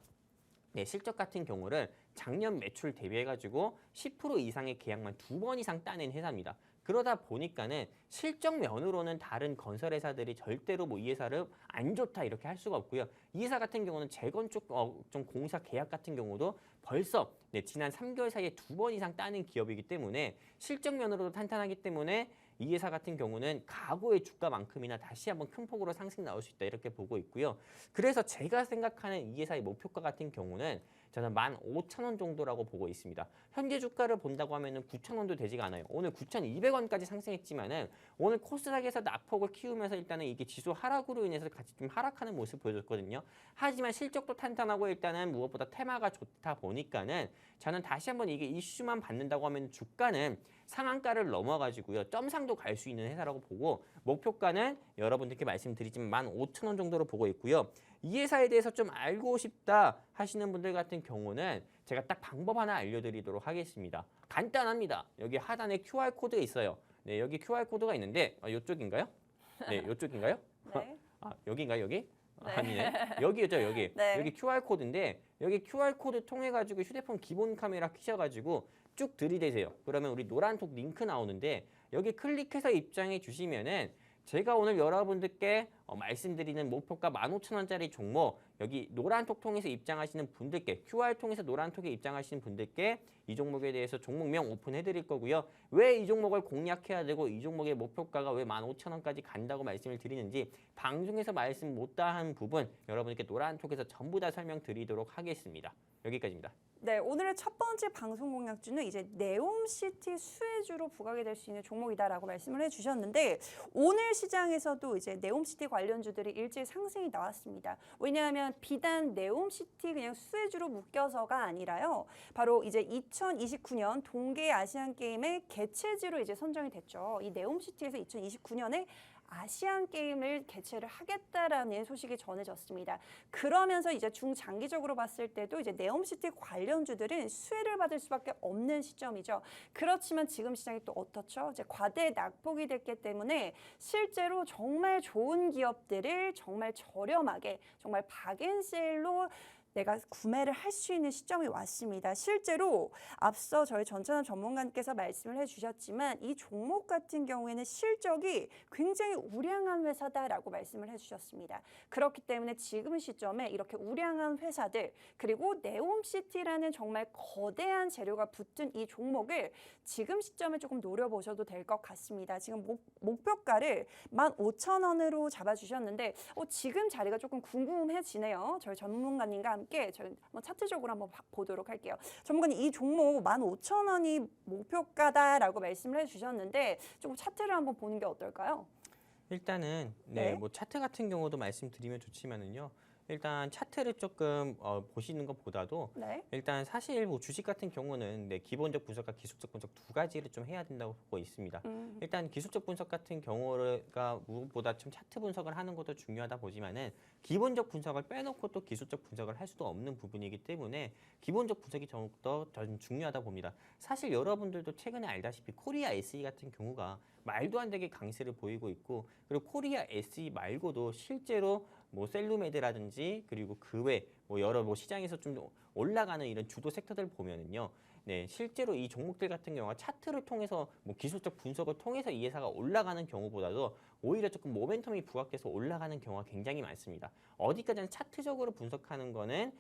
실적 같은 경우를 작년 매출 대비해가지고 10% 이상의 계약만 2번 이상 따낸 회사입니다. 그러다 보니까는 실적 면으로는 다른 건설 회사들이 절대로 뭐 이 회사를 안 좋다 이렇게 할 수가 없고요. 이 회사 같은 경우는 재건축 좀 공사 계약 같은 경우도 벌써 지난 3개월 사이에 2번 이상 따는 기업이기 때문에 실적 면으로도 탄탄하기 때문에 이 회사 같은 경우는 과거의 주가만큼이나 다시 한번 큰 폭으로 상승 나올 수 있다 이렇게 보고 있고요. 그래서 제가 생각하는 이 회사의 목표가 같은 경우는 저는 15,000원 정도라고 보고 있습니다. 현재 주가를 본다고 하면은 9,000원도 되지가 않아요. 오늘 9,200원까지 상승했지만은 오늘 코스닥에서 낙폭을 키우면서 일단은 이게 지수 하락으로 인해서 같이 좀 하락하는 모습을 보여줬거든요. 하지만 실적도 탄탄하고 일단은 무엇보다 테마가 좋다 보니까는 저는 다시 한번 이게 이슈만 받는다고 하면 주가는 상한가를 넘어가지고요. 점상도 갈 수 있는 회사라고 보고 목표가는 여러분들께 말씀드리지만 15,000원 정도로 보고 있고요. 이 회사에 대해서 좀 알고 싶다 하시는 분들 같은 경우는 제가 딱 방법 하나 알려드리도록 하겠습니다. 간단합니다. 여기 하단에 QR코드가 있어요. 네, 여기 QR코드가 있는데 이쪽인가요? 네, 이쪽인가요? 네. 아, 여기인가요, 여기? 네. 아니네. 여기죠, 여기. 네. 여기 QR코드인데 여기 QR코드 통해 가지고 휴대폰 기본 카메라 켜셔 가지고 쭉 들이대세요. 그러면 우리 노란톡 링크 나오는데 여기 클릭해서 입장해 주시면은 제가 오늘 여러분들께 말씀드리는 목표가 15,000원짜리 종목 여기 노란톡 통해서 입장하시는 분들께 QR 통해서 노란톡에 입장하시는 분들께 이 종목에 대해서 종목명 오픈해 드릴 거고요. 왜 이 종목을 공략해야 되고 이 종목의 목표가가 왜 15,000원까지 간다고 말씀을 드리는지 방송에서 말씀 못다한 부분 여러분께 노란톡에서 전부 다 설명드리도록 하겠습니다. 여기까지입니다. 네, 오늘의 첫 번째 방송 공략주는 이제 네옴시티 수혜주로 부각이 될 수 있는 종목이다라고 말씀을 해주셨는데 오늘 시장에서도 이제 네옴시티 관련주들이 일제히 상승이 나왔습니다. 왜냐하면 비단 네옴시티 그냥 수혜주로 묶여서가 아니라요. 바로 이제 2029년 동계 아시안 게임의 개최지로 이제 선정이 됐죠. 이 네옴시티에서 2029년에 아시안 게임을 개최를 하겠다라는 소식이 전해졌습니다. 그러면서 이제 중장기적으로 봤을 때도 이제 네옴시티 관련주들은 수혜를 받을 수밖에 없는 시점이죠. 그렇지만 지금 시장이 또 어떻죠? 이제 과대 낙폭이 됐기 때문에 실제로 정말 좋은 기업들을 정말 저렴하게 정말 박앤세일로 내가 구매를 할 수 있는 시점이 왔습니다. 실제로 앞서 저희 전찬업 전문가님께서 말씀을 해주셨지만 이 종목 같은 경우에는 실적이 굉장히 우량한 회사다라고 말씀을 해주셨습니다. 그렇기 때문에 지금 시점에 이렇게 우량한 회사들 그리고 네옴시티라는 정말 거대한 재료가 붙은 이 종목을 지금 시점에 조금 노려보셔도 될 것 같습니다. 지금 목표가를 15,000원으로 잡아주셨는데 지금 자리가 조금 궁금해지네요. 저희 전문가님과 함께 저희 한번 차트적으로 한번 보도록 할게요. 전문가님 이 종목 15,000원이 목표가다라고 말씀을 해주셨는데 조금 차트를 한번 보는 게 어떨까요? 일단은 네. 뭐 차트 같은 경우도 말씀드리면 좋지만은요. 일단 차트를 조금 보시는 것보다도 네. 일단 사실 뭐 주식 같은 경우는 기본적 분석과 기술적 분석 두 가지를 좀 해야 된다고 보고 있습니다. 일단 기술적 분석 같은 경우가 무엇보다 좀 차트 분석을 하는 것도 중요하다 보지만은 기본적 분석을 빼놓고 또 기술적 분석을 할 수도 없는 부분이기 때문에 기본적 분석이 더 중요하다 봅니다. 사실 여러분들도 최근에 알다시피 코리아 SE 같은 경우가 말도 안 되게 강세를 보이고 있고 그리고 코리아 SE 말고도 실제로 뭐 셀루메드라든지 그리고 그 외 뭐 여러 뭐 시장에서 좀 올라가는 이런 주도 섹터들 보면은요. 네, 실제로 이 종목들 같은 경우가 차트를 통해서 뭐 기술적 분석을 통해서 이 회사가 올라가는 경우보다도 오히려 조금 모멘텀이 부각돼서 올라가는 경우가 굉장히 많습니다. 어디까지나 차트적으로 분석하는 거는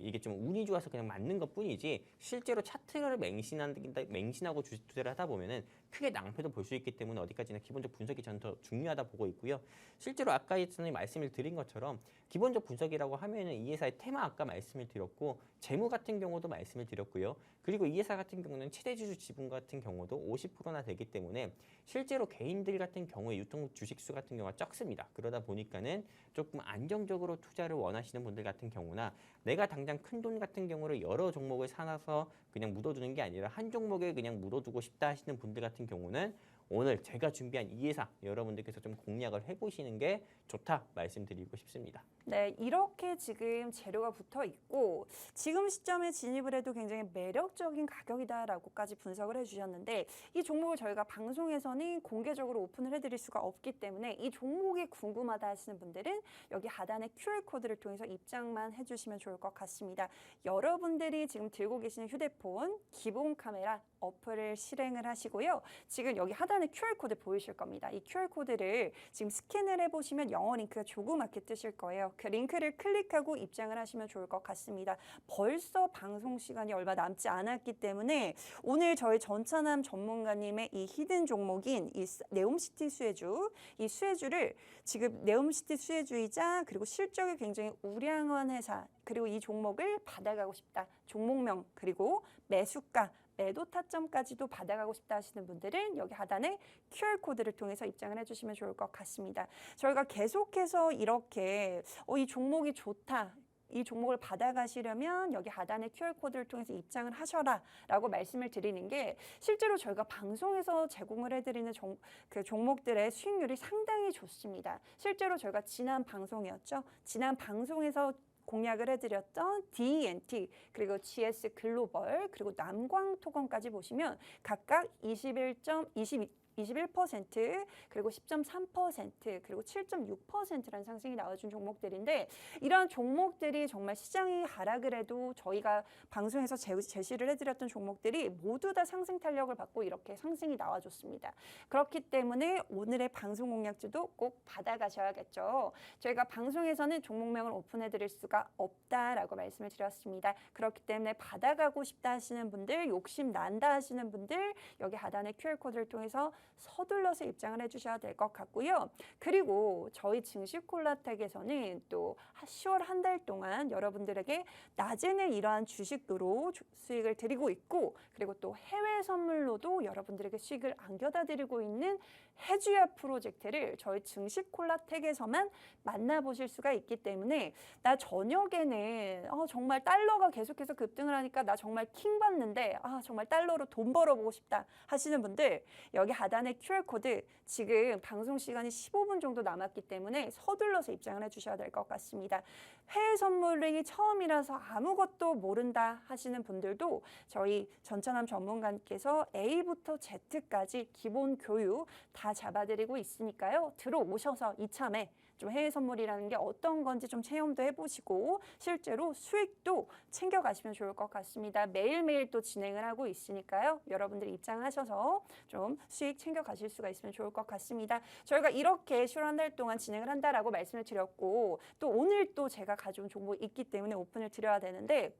이게 좀 운이 좋아서 그냥 맞는 것뿐이지 실제로 차트를 맹신하고 주식 투자를 하다 보면은 크게 낭패도 볼 수 있기 때문에 어디까지나 기본적 분석이 저는 더 중요하다 보고 있고요. 실제로 아까 전에 말씀을 드린 것처럼 기본적 분석이라고 하면은 이 회사의 테마 아까 말씀을 드렸고 재무 같은 경우도 말씀을 드렸고요. 그리고 이 회사 같은 경우는 최대주주 지분 같은 경우도 50%나 되기 때문에 실제로 개인들 같은 경우에 유통 주식수 같은 경우가 적습니다. 그러다 보니까는 조금 안정적으로 투자를 원하시는 분들 같은 경우나 내가 당장 큰 돈 같은 경우를 여러 종목을 사놔서 그냥 묻어두는 게 아니라 한 종목에 그냥 묻어두고 싶다 하시는 분들 같은 경우는 오늘 제가 준비한 이 회사 여러분들께서 좀 공략을 해보시는 게 좋다 말씀드리고 싶습니다. 네, 이렇게 지금 재료가 붙어 있고 지금 시점에 진입을 해도 굉장히 매력적인 가격이다라고까지 분석을 해주셨는데 이 종목을 저희가 방송에서는 공개적으로 오픈을 해드릴 수가 없기 때문에 이 종목이 궁금하다 하시는 분들은 여기 하단의 QR코드를 통해서 입장만 해주시면 좋을 것 같습니다. 여러분들이 지금 들고 계시는 휴대폰 기본 카메라 어플을 실행을 하시고요. 지금 여기 하단에 하단에 QR코드 보이실 겁니다. 이 QR코드를 지금 스캔을 해보시면 영어 링크가 조그맣게 뜨실 거예요. 그 링크를 클릭하고 입장을 하시면 좋을 것 같습니다. 벌써 방송 시간이 얼마 남지 않았기 때문에 오늘 저희 전차남 전문가님의 이 히든 종목인 이 네옴시티 수혜주, 이 수혜주를 지금 네옴시티 수혜주이자 그리고 실적이 굉장히 우량한 회사, 그리고 이 종목을 받아가고 싶다. 종목명 그리고 매수가, 매도 타점까지도 받아가고 싶다 하시는 분들은 여기 하단에 QR코드를 통해서 입장을 해주시면 좋을 것 같습니다. 저희가 계속해서 이렇게 이 종목이 좋다. 이 종목을 받아가시려면 여기 하단의 QR코드를 통해서 입장을 하셔라 라고 말씀을 드리는 게 실제로 저희가 방송에서 제공을 해드리는 그 종목들의 수익률이 상당히 좋습니다. 실제로 저희가 지난 방송이었죠. 지난 방송에서 공략을 해드렸던 DENT 그리고 GS 글로벌 그리고 남광토건까지 보시면 각각 21% 그리고 10.3% 그리고 7.6%라는 상승이 나와준 종목들인데 이러한 종목들이 정말 시장이 하락을 해도 저희가 방송에서 제시를 해드렸던 종목들이 모두 다 상승 탄력을 받고 이렇게 상승이 나와줬습니다. 그렇기 때문에 오늘의 방송 공략주도 꼭 받아가셔야겠죠. 저희가 방송에서는 종목명을 오픈해드릴 수가 없다라고 말씀을 드렸습니다. 그렇기 때문에 받아가고 싶다 하시는 분들, 욕심 난다 하시는 분들 여기 하단의 QR코드를 통해서 서둘러서 입장을 해주셔야 될 것 같고요. 그리고 저희 증시콜라텍에서는 또 10월 한 달 동안 여러분들에게 낮에는 이러한 주식으로 수익을 드리고 있고 그리고 또 해외 선물로도 여러분들에게 수익을 안겨다 드리고 있는 해주야 프로젝트를 저희 증시콜라텍에서만 만나보실 수가 있기 때문에 나 저녁에는 정말 달러가 계속해서 급등을 하니까 나 정말 킹 받는데 정말 달러로 돈 벌어보고 싶다 하시는 분들 여기 하단에 QR코드 지금 방송 시간이 15분 정도 남았기 때문에 서둘러서 입장을 해주셔야 될 것 같습니다. 해외 선물이 처음이라서 아무것도 모른다 하시는 분들도 저희 전차남 전문가님께서 A부터 Z까지 기본 교육 다 잡아드리고 있으니까요. 들어오셔서 이참에 좀 해외 선물이라는 게 어떤 건지 좀 체험도 해보시고 실제로 수익도 챙겨가시면 좋을 것 같습니다. 매일매일 또 진행을 하고 있으니까요. 여러분들이 입장하셔서 좀 수익 챙겨가실 수가 있으면 좋을 것 같습니다. 저희가 이렇게 10월 한 달 동안 진행을 한다라고 말씀을 드렸고 또 오늘 또 제가 가져온 정보가 있기 때문에 오픈을 드려야 되는데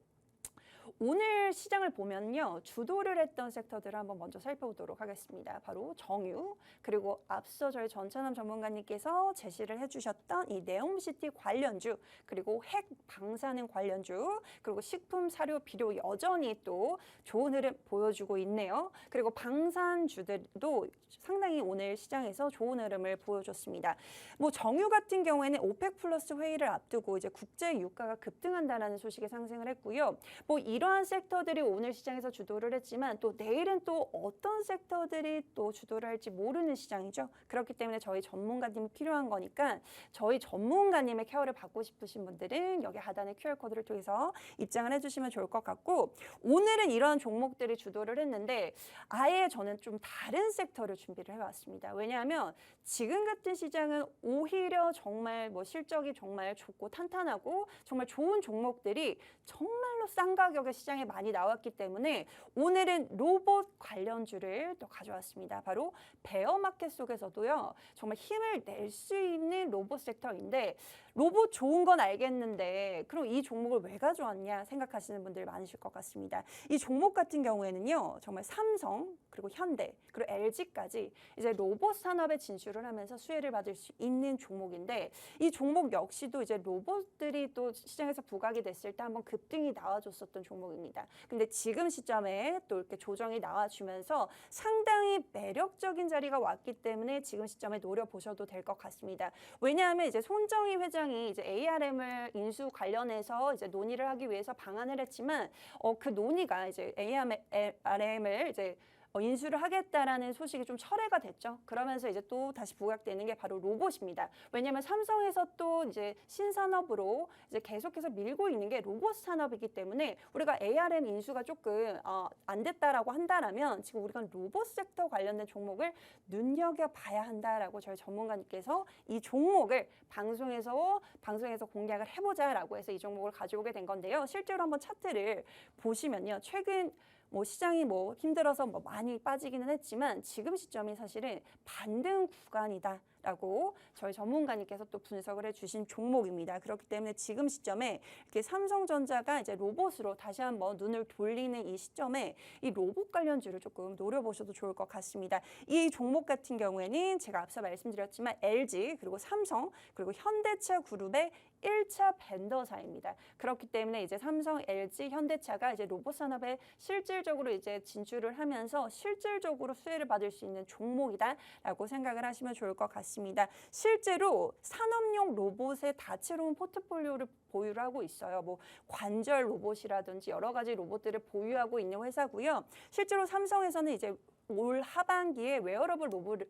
오늘 시장을 보면요. 주도를 했던 섹터들을 한번 먼저 살펴보도록 하겠습니다. 바로 정유, 그리고 앞서 저희 전차남 전문가님께서 제시를 해주셨던 이 네옴시티 관련주, 그리고 핵 방사능 관련주, 그리고 식품, 사료, 비료 여전히 또 좋은 흐름 보여주고 있네요. 그리고 방산주들도 상당히 오늘 시장에서 좋은 흐름을 보여줬습니다. 뭐 정유 같은 경우에는 오펙 플러스 회의를 앞두고 이제 국제 유가가 급등한다라는 소식에 상승을 했고요. 뭐 이러한 섹터들이 오늘 시장에서 주도를 했지만 또 내일은 또 어떤 섹터들이 또 주도를 할지 모르는 시장이죠. 그렇기 때문에 저희 전문가님이 필요한 거니까 저희 전문가님의 케어를 받고 싶으신 분들은 여기 하단의 QR코드를 통해서 입장을 해주시면 좋을 것 같고 오늘은 이러한 종목들이 주도를 했는데 아예 저는 좀 다른 섹터를 준비를 해왔습니다. 왜냐하면 지금 같은 시장은 오히려 정말 뭐 실적이 정말 좋고 탄탄하고 정말 좋은 종목들이 정말로 싼 가격에 시장에 많이 나왔기 때문에 오늘은 로봇 관련주를 또 가져왔습니다. 바로 베어마켓 속에서도요. 정말 힘을 낼 수 있는 로봇 섹터인데 로봇 좋은 건 알겠는데 그럼 이 종목을 왜 가져왔냐 생각하시는 분들 많으실 것 같습니다. 이 종목 같은 경우에는요. 정말 삼성 그리고 현대 그리고 LG까지 이제 로봇 산업에 진출을 하면서 수혜를 받을 수 있는 종목인데 이 종목 역시도 이제 로봇들이 또 시장에서 부각이 됐을 때 한번 급등이 나와줬었던 종목입니다. 근데 지금 시점에 또 이렇게 조정이 나와주면서 상당히 매력적인 자리가 왔기 때문에 지금 시점에 노려보셔도 될 것 같습니다. 왜냐하면 이제 손정희 회장이 이제 ARM을 인수 관련해서 이제 논의를 하기 위해서 방안을 했지만 그 논의가 이제 ARM을 이제 인수를 하겠다라는 소식이 좀 철회가 됐죠. 그러면서 이제 또 다시 부각되는 게 바로 로봇입니다. 왜냐하면 삼성에서 또 이제 신산업으로 이제 계속해서 밀고 있는 게 로봇 산업이기 때문에 우리가 ARM 인수가 조금 안 됐다라고 한다라면 지금 우리가 로봇 섹터 관련된 종목을 눈여겨봐야 한다라고 저희 전문가님께서 이 종목을 방송에서 공략을 해보자라고 해서 이 종목을 가져오게 된 건데요. 실제로 한번 차트를 보시면요. 최근 뭐 시장이 뭐 힘들어서 뭐 많이 빠지기는 했지만 지금 시점이 사실은 반등 구간이다라고 저희 전문가님께서 또 분석을 해주신 종목입니다. 그렇기 때문에 지금 시점에 이렇게 삼성전자가 이제 로봇으로 다시 한번 눈을 돌리는 이 시점에 이 로봇 관련주를 조금 노려보셔도 좋을 것 같습니다. 이 종목 같은 경우에는 제가 앞서 말씀드렸지만 LG 그리고 삼성 그리고 현대차 그룹의 1차 벤더사입니다. 그렇기 때문에 이제 삼성, LG, 현대차가 이제 로봇 산업에 실질적으로 이제 진출을 하면서 실질적으로 수혜를 받을 수 있는 종목이다라고 생각을 하시면 좋을 것 같습니다. 실제로 산업용 로봇의 다채로운 포트폴리오를 보유를 하고 있어요. 뭐 관절 로봇이라든지 여러 가지 로봇들을 보유하고 있는 회사고요. 실제로 삼성에서는 이제 올 하반기에 웨어러블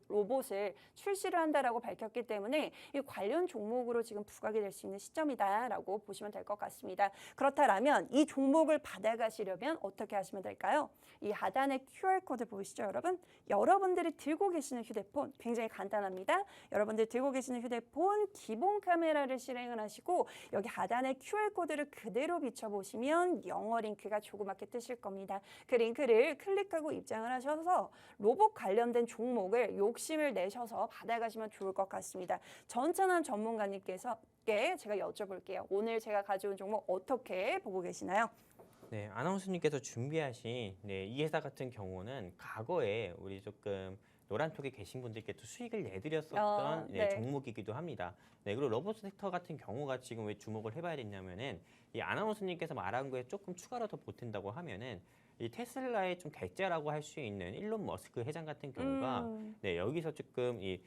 로봇을 출시를 한다라고 밝혔기 때문에 이 관련 종목으로 지금 부각이 될 수 있는 시점이다라고 보시면 될 것 같습니다. 그렇다면 이 종목을 받아가시려면 어떻게 하시면 될까요? 이 하단에 QR코드 보이시죠, 여러분? 여러분들이 들고 계시는 휴대폰 굉장히 간단합니다. 여러분들 들고 계시는 휴대폰 기본 카메라를 실행을 하시고 여기 하단에 QR코드를 그대로 비춰보시면 영어 링크가 조그맣게 뜨실 겁니다. 그 링크를 클릭하고 입장을 하셔서 로봇 관련된 종목을 욕심을 내셔서 받아가시면 좋을 것 같습니다. 전찬환 전문가님께서 제가 여쭤볼게요. 오늘 제가 가져온 종목 어떻게 보고 계시나요? 네, 아나운서님께서 준비하신 이 회사 같은 경우는 과거에 우리 조금 노란톡에 계신 분들께 또 수익을 내드렸었던 네. 종목이기도 합니다. 네, 그리고 로봇 섹터 같은 경우가 지금 왜 주목을 해봐야 됐냐면은 이 아나운서님께서 말한 거에 조금 추가로 더 보탠다고 하면은 이 테슬라의 좀 대자라고 할 수 있는 일론 머스크 회장 같은 경우가 여기서 조금 이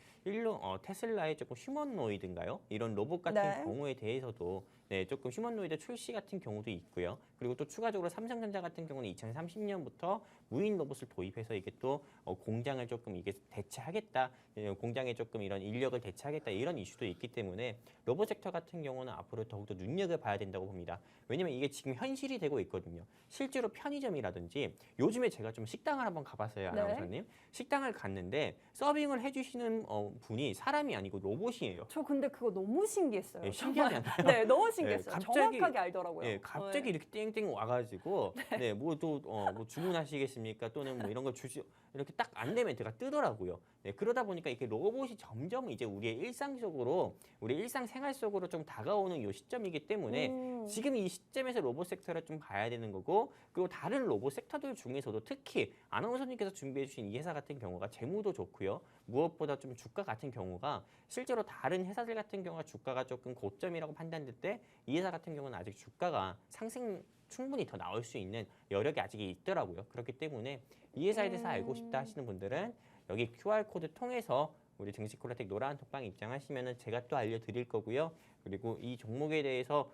테슬라의 조금 휴머노이드인가요? 이런 로봇 같은 네. 경우에 대해서도 조금 휴머노이드 출시 같은 경우도 있고요. 그리고 또 추가적으로 삼성전자 같은 경우는 2030년부터 무인 로봇을 도입해서 이게 또 공장을 조금 이게 대체하겠다, 공장에 조금 이런 인력을 대체하겠다 이런 이슈도 있기 때문에 로봇 섹터 같은 경우는 앞으로 더욱더 눈여겨봐야 된다고 봅니다. 왜냐면 이게 지금 현실이 되고 있거든요. 실제로 편의점이라든지 요즘에 제가 좀 식당을 한번 가봤어요, 아나운서님. 식당을 갔는데 서빙을 해주시는 분이 사람이 아니고 로봇이에요. 저 근데 그거 너무 신기했어요. 네, 신기하지 않나요? 네, 너무 신기했어요. 갑자기- 정확하게 알더라고요. 예, 갑자기 이렇게 땡땡 와가지고 뭐 주문하시겠습니까? 또는 뭐 이런 걸 주시 이렇게 딱 안내 멘트가 뜨더라고요. 네, 그러다 보니까 이렇게 로봇이 점점 이제 우리의 우리 일상생활 속으로 좀 다가오는 이 시점이기 때문에 지금 이 시점에서 로봇 섹터를 좀 봐야 되는 거고 그리고 다른 로봇 섹터들 중에서도 특히 아나운서님께서 준비해주신 이 회사 같은 경우가 재무도 좋고요. 무엇보다 좀 주가 같은 경우가 실제로 다른 회사들 같은 경우가 주가가 조금 고점이라고 판단될 때 이 회사 같은 경우는 아직 주가가 상승 충분히 더 나올 수 있는 여력이 아직 있더라고요. 그렇기 때문에 이 회사에 대해서 알고 싶다 하시는 분들은 여기 QR코드 통해서 우리 증시콜라텍 노란 톡방 입장하시면은 제가 또 알려드릴 거고요. 그리고 이 종목에 대해서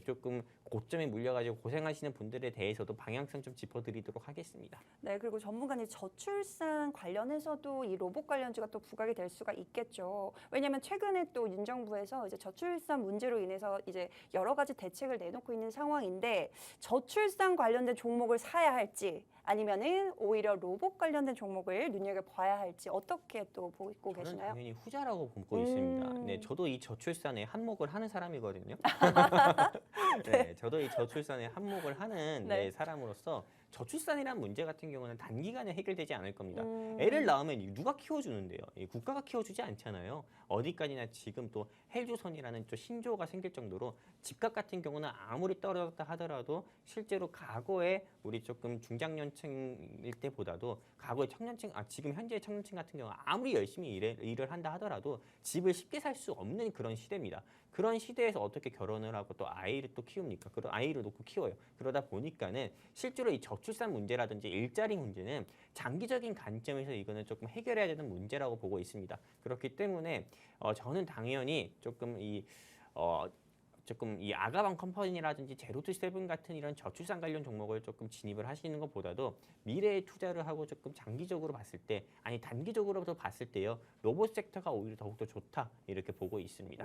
조금 고점에 물려가지고 고생하시는 분들에 대해서도 방향성 좀 짚어드리도록 하겠습니다. 네, 그리고 전문가님 저출산 관련해서도 이 로봇 관련주가 또 부각이 될 수가 있겠죠. 왜냐하면 최근에 또 윤 정부에서 이제 저출산 문제로 인해서 이제 여러 가지 대책을 내놓고 있는 상황인데 저출산 관련된 종목을 사야 할지 아니면은 오히려 로봇 관련된 종목을 눈여겨봐야 할지 어떻게 또 보고 저는 계시나요? 당연히 후자라고 보고 있습니다. 네, 저도 이 저출산에 한몫을 하는 사람이거든요. 네, 저도 이 저출산에 한몫을 하는 네. 사람으로서 저출산이라는 문제 같은 경우는 단기간에 해결되지 않을 겁니다. 애를 낳으면 누가 키워주는데요? 국가가 키워주지 않잖아요. 어디까지나 지금 또 헬조선이라는 또 신조어가 생길 정도로 집값 같은 경우는 아무리 떨어졌다 하더라도 실제로 과거에 우리 조금 중장년층일 때보다도 과거의 청년층, 지금 현재의 청년층 같은 경우 아무리 열심히 일을 한다 하더라도 집을 쉽게 살 수 없는 그런 시대입니다. 그런 시대에서 어떻게 결혼을 하고 또 아이를 또 키웁니까? 그런 아이를 놓고 키워요. 그러다 보니까는 실제로 이 저출산 문제라든지 일자리 문제는 장기적인 관점에서 이거는 조금 해결해야 되는 문제라고 보고 있습니다. 그렇기 때문에 저는 당연히 조금 이 아가방 컴퍼니라든지 제로투세븐 같은 이런 저출산 관련 종목을 조금 진입을 하시는 것보다도 미래에 투자를 하고 조금 장기적으로 봤을 때 단기적으로도 봤을 때요 로봇 섹터가 오히려 더욱더 좋다 이렇게 보고 있습니다.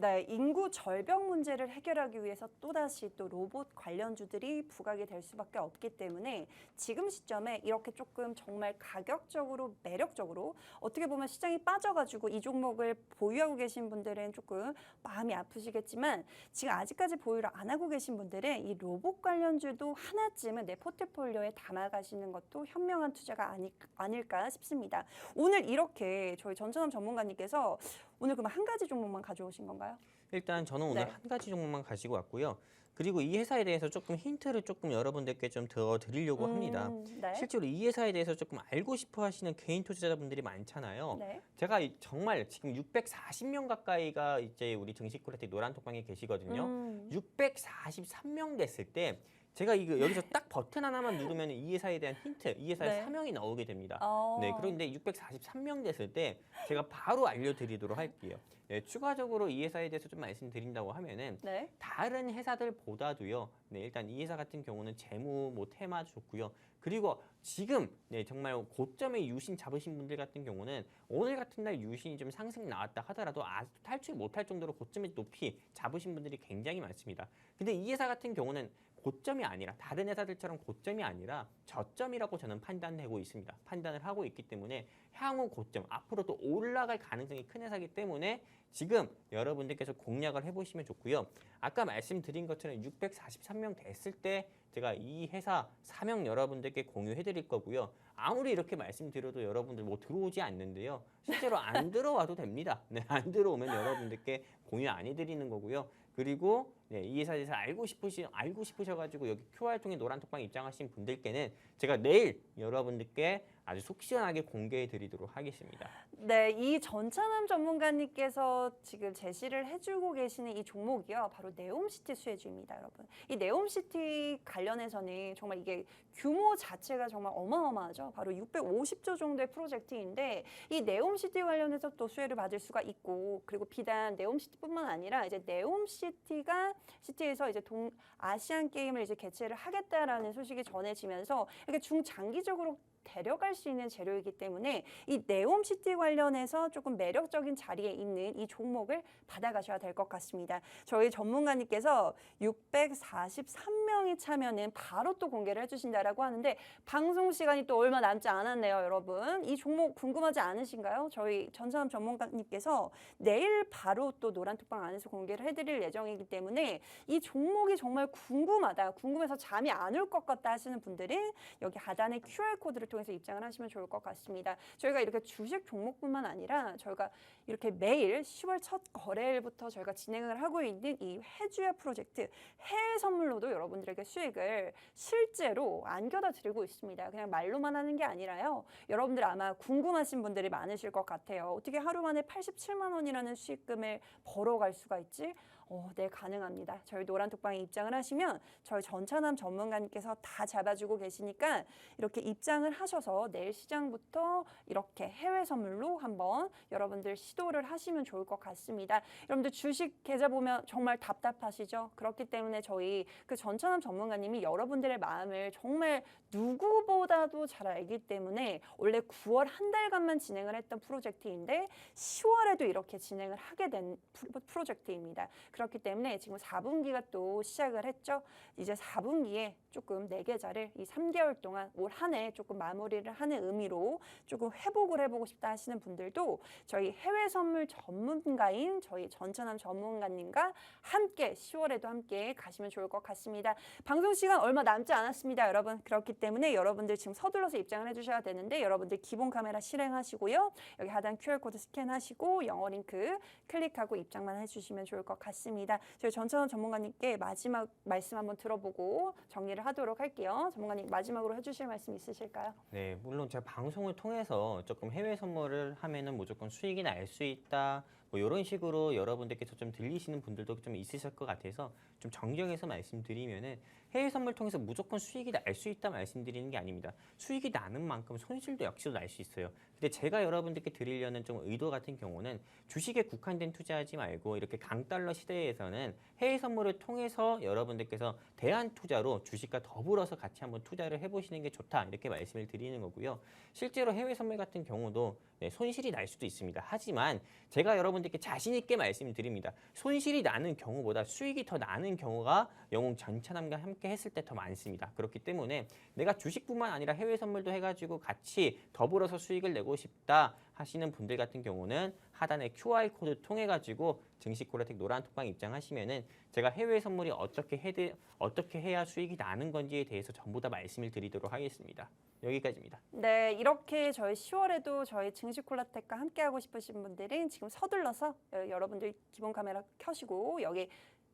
네, 인구 절벽 문제를 해결하기 위해서 또다시 또 로봇 관련주들이 부각이 될 수밖에 없기 때문에 지금 시점에 이렇게 조금 정말 가격적으로 매력적으로 어떻게 보면 시장이 빠져가지고 이 종목을 보유하고 계신 분들은 조금 마음이 아프시겠지만 지금 아직까지 보유를 안 하고 계신 분들은 이 로봇 관련주도 하나쯤은 내 포트폴리오에 담아가시는 것도 현명한 투자가 아닐까 싶습니다. 오늘 이렇게 저희 전천남 전문가님께서 오늘 그럼 한 가지 종목만 가져오신 건가요? 일단 저는 오늘 네. 한 가지 종목만 가지고 왔고요. 그리고 이 회사에 대해서 조금 힌트를 조금 여러분들께 좀 더 드리려고 합니다. 네. 실제로 이 회사에 대해서 조금 알고 싶어 하시는 개인 투자자분들이 많잖아요. 네. 제가 정말 지금 640명 가까이가 이제 우리 증시콜라텍 노란톡방에 계시거든요. 643명 됐을 때 제가 이거 여기서 딱 버튼 하나만 누르면 이 회사에 대한 힌트, 이 회사의 네. 사명이 나오게 됩니다. 어. 네, 그런데 643명 됐을 때 제가 바로 알려드리도록 할게요. 네, 추가적으로 이 회사에 대해서 좀 말씀드린다고 하면은 네. 다른 회사들보다도요. 네, 일단 이 회사 같은 경우는 재무, 테마 좋고요. 그리고 지금 정말 고점에 유신 잡으신 분들 같은 경우는 오늘 같은 날 유신이 좀 상승 나왔다 하더라도 아직 탈출 못할 정도로 고점에 높이 잡으신 분들이 굉장히 많습니다. 근데 이 회사 같은 경우는 고점이 아니라 다른 회사들처럼 고점이 아니라 저점이라고 저는 판단하고 있습니다. 판단을 하고 있기 때문에 향후 고점 앞으로 또 올라갈 가능성이 큰 회사이기 때문에 지금 여러분들께서 공략을 해보시면 좋고요. 아까 말씀드린 것처럼 643명 됐을 때 제가 이 회사 사명 여러분들께 공유해드릴 거고요. 아무리 이렇게 말씀드려도 여러분들 뭐 들어오지 않는데요. 실제로 안 들어와도 됩니다. 네, 안 들어오면 여러분들께 공유 안 해드리는 거고요. 그리고 이 회사에 대해서 알고 싶으셔가지고 여기 QR 통해 노란톡방 입장하신 분들께는 제가 내일 여러분들께 아주 속 시원하게 공개해 드리도록 하겠습니다. 네, 이 전찬남 전문가님께서 지금 제시를 해주고 계시는 이 종목이요, 바로 네옴시티 수혜주입니다, 여러분. 이 네옴시티 관련해서는 정말 이게 규모 자체가 정말 어마어마하죠. 바로 650조 정도의 프로젝트인데 이 네옴시티 관련해서 또 수혜를 받을 수가 있고, 그리고 비단 네옴시티뿐만 아니라 이제 네옴시티에서 이제 아시안 게임을 이제 개최를 하겠다라는 소식이 전해지면서 이렇게 중장기적으로 데려갈 수 있는 재료이기 때문에 이 네옴시티 관련해서 조금 매력적인 자리에 있는 이 종목을 받아가셔야 될 것 같습니다. 저희 전문가님께서 643명이 차면은 바로 또 공개를 해주신다라고 하는데 방송 시간이 또 얼마 남지 않았네요, 여러분. 이 종목 궁금하지 않으신가요? 저희 전찬남 전문가님께서 내일 바로 또 노란톡방 안에서 공개를 해드릴 예정이기 때문에 이 종목이 정말 궁금해서 잠이 안 올 것 같다 하시는 분들은 여기 하단에 QR코드를 통해서 입장을 하시면 좋을 것 같습니다. 저희가 이렇게 주식 종목뿐만 아니라 저희가 이렇게 매일 10월 첫 거래일부터 저희가 진행을 하고 있는 이 해주야 프로젝트 해외 선물로도 여러분들에게 수익을 실제로 안겨다 드리고 있습니다. 그냥 말로만 하는 게 아니라요. 여러분들 아마 궁금하신 분들이 많으실 것 같아요. 어떻게 하루 만에 87만 원이라는 수익금을 벌어갈 수가 있지? 네, 가능합니다. 저희 노란톡방에 입장을 하시면 저희 전찬남 전문가님께서 다 잡아주고 계시니까 이렇게 입장을 하셔서 내일 시장부터 이렇게 해외 선물로 한번 여러분들 시도를 하시면 좋을 것 같습니다. 여러분들 주식 계좌 보면 정말 답답하시죠? 그렇기 때문에 저희 그 전찬남 전문가님이 여러분들의 마음을 정말 누구보다도 잘 알기 때문에 원래 9월 한 달간만 진행을 했던 프로젝트인데 10월에도 이렇게 진행을 하게 된 프로젝트입니다. 그렇기 때문에 지금 4분기가 또 시작을 했죠. 이제 4분기에 조금 내 계좌를 이 3개월 동안 올 한 해 조금 마무리를 하는 의미로 조금 회복을 해보고 싶다 하시는 분들도 저희 해외 선물 전문가인 저희 전찬남 전문가님과 함께 10월에도 함께 가시면 좋을 것 같습니다. 방송 시간 얼마 남지 않았습니다, 여러분. 그렇기 때문에 여러분들 지금 서둘러서 입장을 해주셔야 되는데 여러분들 기본 카메라 실행하시고요. 여기 하단 QR코드 스캔하시고 영어 링크 클릭하고 입장만 해주시면 좋을 것 같습니다. 저희 전찬남 전문가님께 마지막 말씀 한번 들어보고 정리를 하도록 할게요. 전문가님 마지막으로 해주실 말씀 있으실까요? 네, 물론 제가 방송을 통해서 조금 해외 선물을 하면은 무조건 수익이 날 수 있다. 뭐 이런 식으로 여러분들께서 좀 들리시는 분들도 좀 있으실 것 같아서 좀 정정해서 말씀드리면은 해외 선물 통해서 무조건 수익이 날 수 있다 말씀드리는 게 아닙니다. 수익이 나는 만큼 손실도 역시도 날 수 있어요. 근데 제가 여러분들께 드리려는 좀 의도 같은 경우는 주식에 국한된 투자하지 말고 이렇게 강달러 시대에서는 해외 선물을 통해서 여러분들께서 대안 투자로 주식과 더불어서 같이 한번 투자를 해보시는 게 좋다 이렇게 말씀을 드리는 거고요. 실제로 해외 선물 같은 경우도 손실이 날 수도 있습니다. 하지만 제가 여러분들 여러분들께 자신 있게 말씀드립니다. 손실이 나는 경우보다 수익이 더 나는 경우가 영웅 전차남과 함께 했을 때 더 많습니다. 그렇기 때문에 내가 주식뿐만 아니라 해외 선물도 해가지고 같이 더불어서 수익을 내고 싶다 하시는 분들 같은 경우는 하단에 QR코드 통해 가지고 증시 콜라텍 노란톡방 입장하시면은 제가 해외 선물이 어떻게 해야 수익이 나는 건지에 대해서 전부 다 말씀을 드리도록 하겠습니다. 여기까지입니다. 네, 이렇게 저희 10월에도 저희 증시콜라텍과 함께하고 싶으신 분들은 지금 서둘러서 여러분들 기본 카메라 켜시고 여기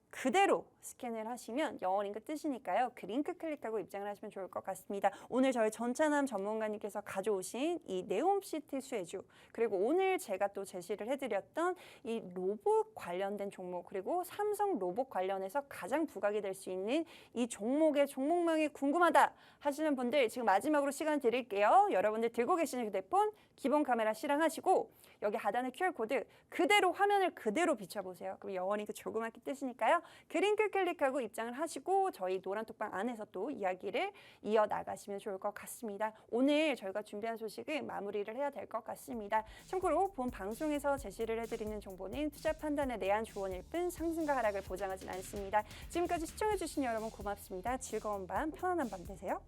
그대로 스캔을 하시면 영어 링크 뜨시니까요. 그 링크 클릭하고 입장을 하시면 좋을 것 같습니다. 오늘 저희 전차남 전문가님께서 가져오신 이 네옴시티 수혜주 그리고 오늘 제가 또 제시를 해드렸던 이 로봇 관련된 종목 그리고 삼성 로봇 관련해서 가장 부각이 될 수 있는 이 종목의 종목명이 궁금하다 하시는 분들 지금 마지막으로 시간 드릴게요. 여러분들 들고 계시는 휴대폰 기본 카메라 실행하시고 여기 하단에 QR코드 그대로 화면을 그대로 비춰보세요. 그럼 영어 링크 조그맣게 뜨시니까요. 그 링크 클릭하고 입장을 하시고 저희 노란톡방 안에서 또 이야기를 이어나가시면 좋을 것 같습니다. 오늘 저희가 준비한 소식은 마무리를 해야 될 것 같습니다. 참고로 본 방송에서 제시를 해드리는 정보는 투자 판단에 대한 조언일 뿐 상승과 하락을 보장하진 않습니다. 지금까지 시청해주신 여러분 고맙습니다. 즐거운 밤, 편안한 밤 되세요.